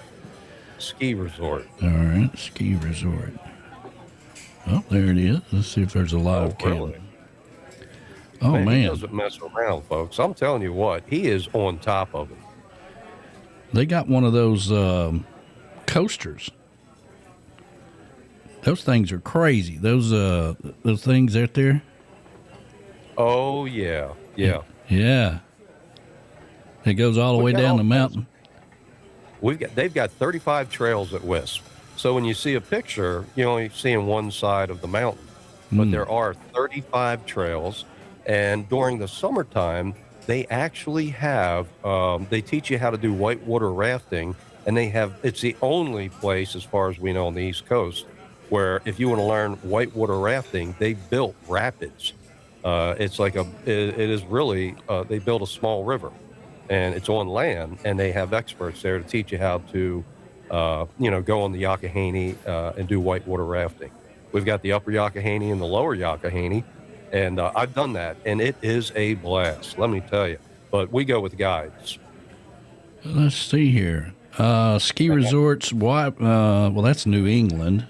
Ski Resort. All right, Ski Resort. Oh, there it is. Let's see if there's a live cam. Really? Oh, man. He doesn't mess around, folks. I'm telling you what, he is on top of it. They got one of those coasters. Those things are crazy. Those things out there. Oh yeah. Yeah. It goes all the way down the mountain. They've got 35 trails at Wisp. So when you see a picture, you're only seeing one side of the mountain, but there are 35 trails. And during the summertime, they actually have, they teach you how to do whitewater rafting. And it's the only place, as far as we know, on the East Coast, where if you want to learn whitewater rafting, they built rapids. It's like it is really, they built a small river, and it's on land, and they have experts there to teach you how to, go on the Youghiogheny and do whitewater rafting. We've got the upper Youghiogheny and the lower Youghiogheny, and I've done that, and it is a blast, let me tell you. But we go with guides. Let's see here. Ski resorts, well, that's New England.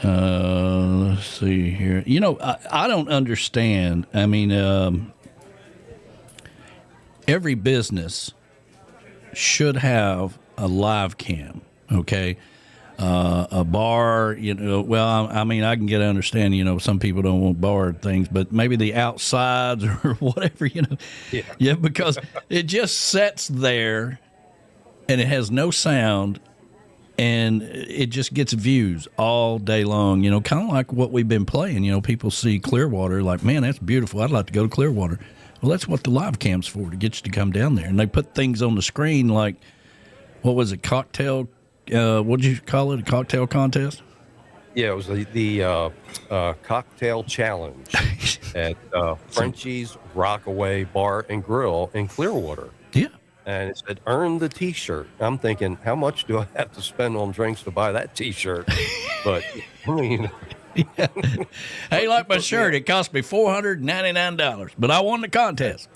Let's see here. I don't understand. I mean, every business should have a live cam, okay? A bar, well, I mean, I can understand, some people don't want barred things, but maybe the outsides or whatever, Yeah, because it just sits there and it has no sound, and it just gets views all day long, kind of like what we've been playing. People see Clearwater like, man, that's beautiful. I'd like to go to Clearwater. Well, that's what the live cam's for, to get you to come down there. And they put things on the screen like, what was it, cocktail, what did you call it, a cocktail contest? Yeah, it was the cocktail challenge at Frenchie's Rockaway Bar and Grill in Clearwater. Yeah. And it said, earn the T-shirt. I'm thinking, how much do I have to spend on drinks to buy that T-shirt? But, yeah. Hey, like my shirt, it cost me $499, but I won the contest.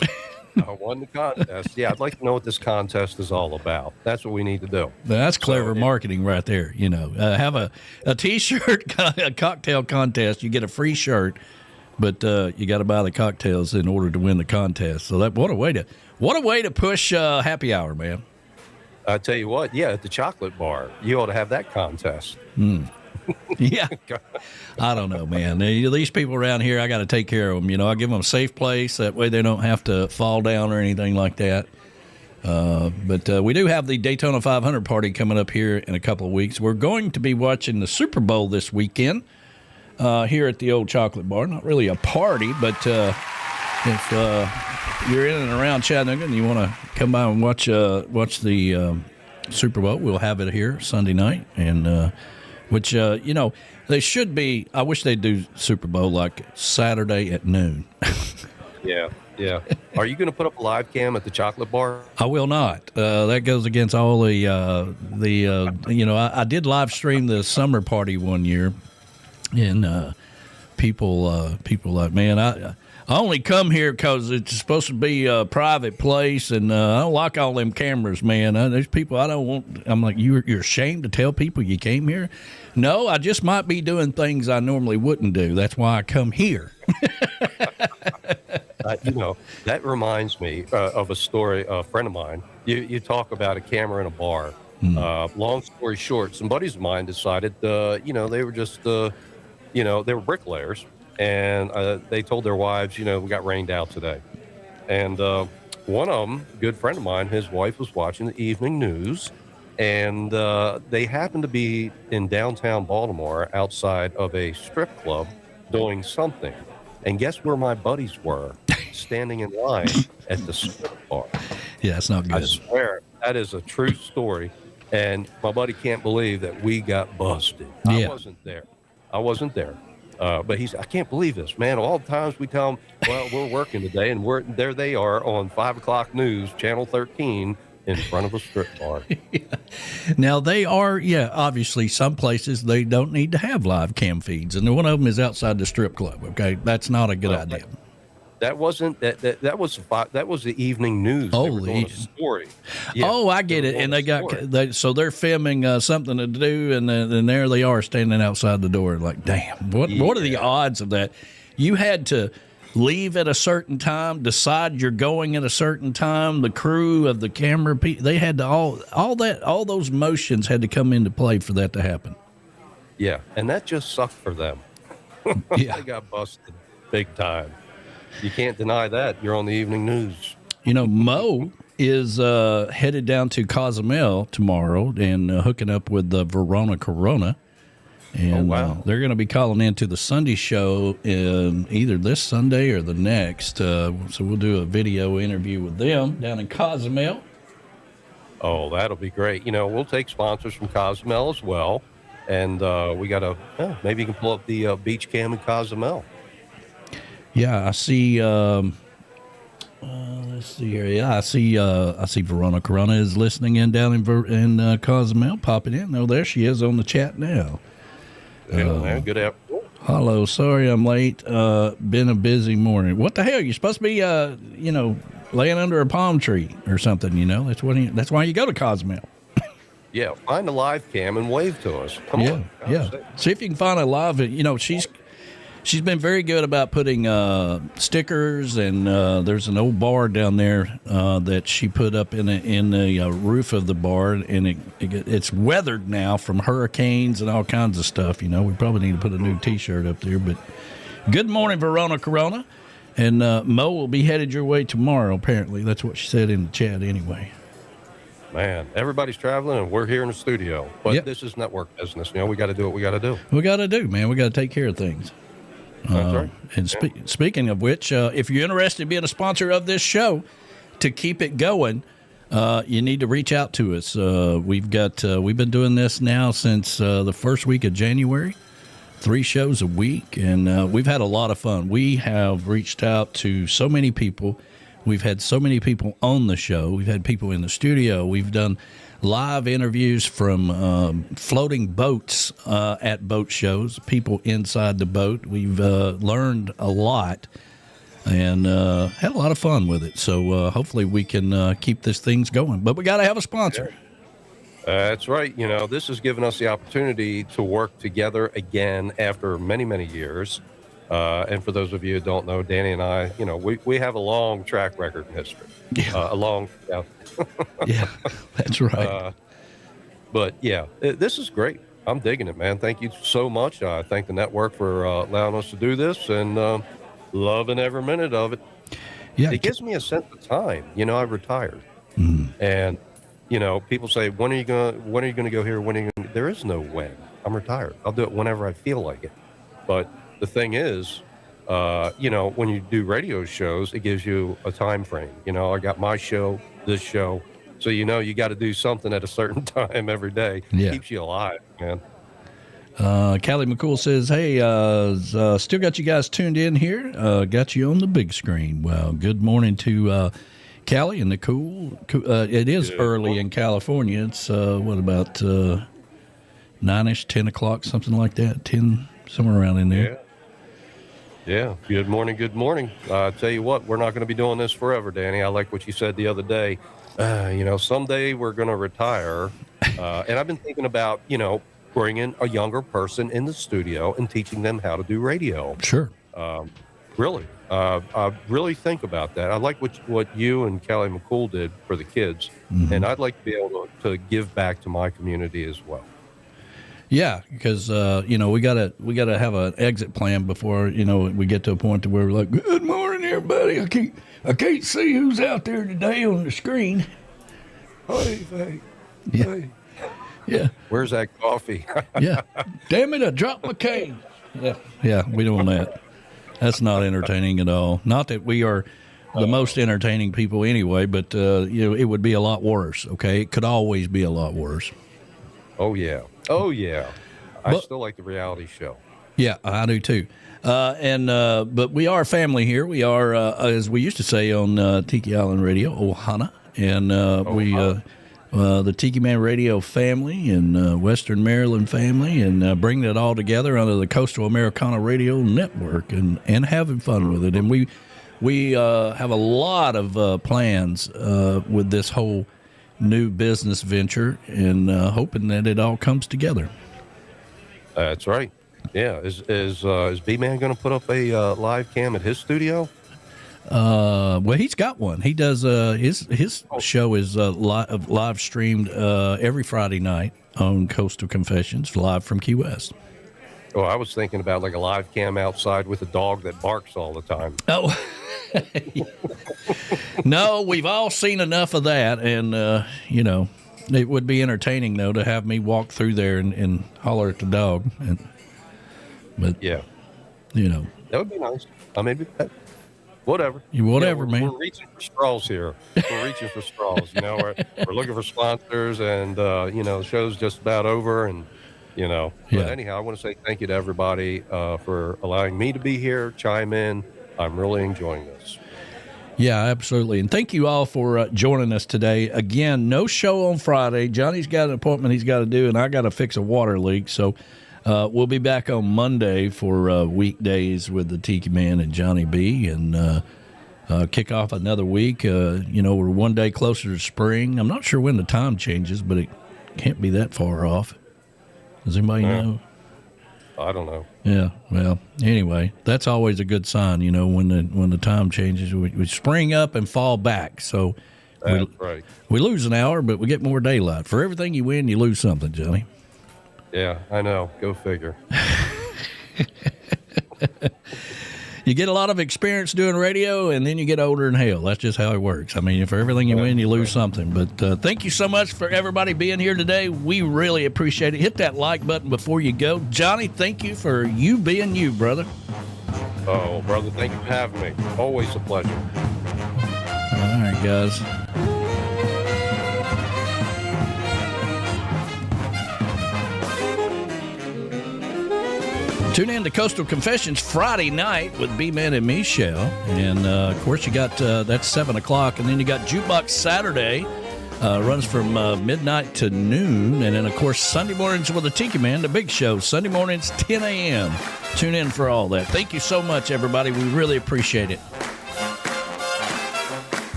I won the contest. Yeah, I'd like to know what this contest is all about. That's what we need to do. That's clever marketing right there. Have a T-shirt, a cocktail contest. You get a free shirt, but you got to buy the cocktails in order to win the contest. So what a way to push happy hour, man. I tell you what, yeah, at the chocolate bar, you ought to have that contest. Yeah. I don't know, man. These people around here, I got to take care of them. I give them a safe place. That way they don't have to fall down or anything like that. But we do have the Daytona 500 party coming up here in a couple of weeks. We're going to be watching the Super Bowl this weekend here at the Old Chocolate Bar. Not really a party, but if you're in and around Chattanooga and you want to come by and watch the Super Bowl, we'll have it here Sunday night. And which, they should be. I wish they'd do Super Bowl like Saturday at noon. Yeah. Are you going to put up a live cam at the chocolate bar? I will not. That goes against all I did live stream the summer party one year, and people like, man, I only come here because it's supposed to be a private place, and I don't like all them cameras, man. There's people I don't want. I'm like, you're ashamed to tell people you came here? No, I just might be doing things I normally wouldn't do. That's why I come here. That reminds me of a story. A friend of mine. You talk about a camera in a bar. Long story short, some buddies of mine decided, they were just, they were bricklayers. And they told their wives, we got rained out today. And one of them, a good friend of mine, his wife was watching the evening news. And they happened to be in downtown Baltimore outside of a strip club doing something. And guess where my buddies were? Standing in line at the strip bar. Yeah, that's not good. I swear, that is a true story. And my buddy can't believe that we got busted. Yeah. I wasn't there. But he said, I can't believe this, man. All the times we tell them, well, we're working today, and there they are on 5 o'clock news, Channel 13, in front of a strip bar. Yeah. Now, they are, obviously, some places they don't need to have live cam feeds, and one of them is outside the strip club, okay? That's not a good idea. That wasn't that was the evening news. Oh, the story. Yeah, I get it. And they're filming something to do, and then there they are standing outside the door. Like, damn, what are the odds of that? You had to leave at a certain time, decide you're going at a certain time. The crew of the camera, they had to all those motions had to come into play for that to happen. Yeah, and that just sucked for them. Yeah, they got busted big time. You can't deny that. You're on the evening news. Mo is headed down to Cozumel tomorrow and hooking up with Verona Corona. And they're going to be calling into the Sunday show in either this Sunday or the next. So we'll do a video interview with them down in Cozumel. Oh, that'll be great. You know, we'll take sponsors from Cozumel as well. And we got to, maybe you can pull up the beach cam in Cozumel. Yeah, I see. Let's see here. Yeah, I see Verona Corona is listening in down in Cozumel, popping in. Oh, there she is on the chat now. Man, good afternoon. Hello, sorry I'm late. Been a busy morning. What the hell? You're supposed to be, laying under a palm tree or something. You know, that's why you go to Cozumel. Yeah, find a live cam and wave to us. Come on. Yeah. See if you can find a live. You know, she's been very good about putting stickers, and there's an old bar down there that she put up in the roof of the bar, and it's weathered now from hurricanes and all kinds of stuff. You know, we probably need to put a new T-shirt up there. But good morning, Verona Corona, and Mo will be headed your way tomorrow. Apparently, that's what she said in the chat. Anyway. Man, everybody's traveling, and we're here in the studio. But This is network business. You know, we got to do what we got to do. We got to do, man. We got to take care of things. That's right. And speaking of which, if you're interested in being a sponsor of this show, to keep it going, you need to reach out to us. We've been doing this now since the first week of January, 3 shows a week, and we've had a lot of fun. We have reached out to so many people. We've had so many people on the show. We've had people in the studio. We've done live interviews from floating boats at boat shows, people inside the boat. We've learned a lot and had a lot of fun with it. So hopefully we can keep this things going. But we got to have a sponsor. That's right. You know, this has given us the opportunity to work together again after many, many years. And for those of you who don't know, Danny and I, you know, we have a long track record in history. Yeah, that's right. But yeah, this is great. I'm digging it, man. Thank you so much. I thank the network for allowing us to do this, and loving every minute of it. Yeah, it gives me a sense of time. You know, I retired, and you know, people say, when are you gonna go here? When are you gonna? There is no when. I'm retired. I'll do it whenever I feel like it. But the thing is, you know, when you do radio shows, it gives you a time frame. You know, I got my show, this show. So, you know, you got to do something at a certain time every day. Yeah. Keeps you alive, man. Callie McCool says, hey, still got you guys tuned in here. Got you on the big screen. Well, good morning to Callie and Nicole. It is early in California. It's, about 9-ish, 10 o'clock, something like that, 10, somewhere around in there. Yeah. Good morning. Good morning. I tell you what, we're not going to be doing this forever, Danny. I like what you said the other day. You know, someday we're going to retire. And I've been thinking about, you know, bringing a younger person in the studio and teaching them how to do radio. Sure. Really. I really think about that. I like what you and Callie McCool did for the kids. Mm-hmm. And I'd like to be able to give back to my community as well. Yeah, because you know, we gotta have an exit plan before, you know, we get to a point to where we're like, good morning, everybody. I can't see who's out there today on the screen. Hey. Yeah. Where's that coffee? Yeah. Damn it, I dropped my cane. Yeah, we don't want that. That's not entertaining at all. Not that we are the most entertaining people anyway, but you know, it would be a lot worse. Okay, it could always be a lot worse. Oh yeah. I still like the reality show. Yeah, I do too. But we are family here. We are, as we used to say on Tiki Island Radio, Ohana, and the Tiki Man Radio family and Western Maryland family, and bringing it all together under the Coastal Americana Radio Network, and having fun with it. And we have a lot of plans with this whole new business venture, and hoping that it all comes together. That's right. Yeah. Is B-Man going to put up a live cam at his studio? Well, he's got one. He does. His show is live streamed every Friday night on Coastal Confessions, live from Key West. Oh, I was thinking about like a live cam outside with a dog that barks all the time. Oh, no, we've all seen enough of that. And, it would be entertaining, though, to have me walk through there and holler at the dog. But, yeah, that would be nice. Maybe that. Whatever. Whatever, man. We're reaching for straws here. We're reaching for straws. We're looking for sponsors, and the show's just about over, and But anyhow, I want to say thank you to everybody for allowing me to be here, chime in. I'm really enjoying this. Yeah, absolutely. And thank you all for joining us today. Again, no show on Friday. Johnny's got an appointment he's got to do, and I got to fix a water leak. So we'll be back on Monday for Weekdays with the Tiki Man and Johnny B, and kick off another week. We're one day closer to spring. I'm not sure when the time changes, but it can't be that far off. Does anybody know? I don't know. Yeah, well, anyway, that's always a good sign, when the time changes. We spring up and fall back. So right. We lose an hour, but we get more daylight. For everything you win, you lose something, Johnny. Yeah, I know. Go figure. You get a lot of experience doing radio, and then you get older in hell. That's just how it works. I mean, for everything you win, you lose something. But thank you so much for everybody being here today. We really appreciate it. Hit that like button before you go. Johnny, thank you for you being you, brother. Oh, brother, thank you for having me. Always a pleasure. All right, guys. Tune in to Coastal Confessions Friday night with B-Man and Michelle. And, of course, you got that's 7 o'clock. And then you got Jukebox Saturday. Runs from midnight to noon. And then, of course, Sunday mornings with the Tiki Man, the big show. Sunday mornings, 10 a.m. Tune in for all that. Thank you so much, everybody. We really appreciate it.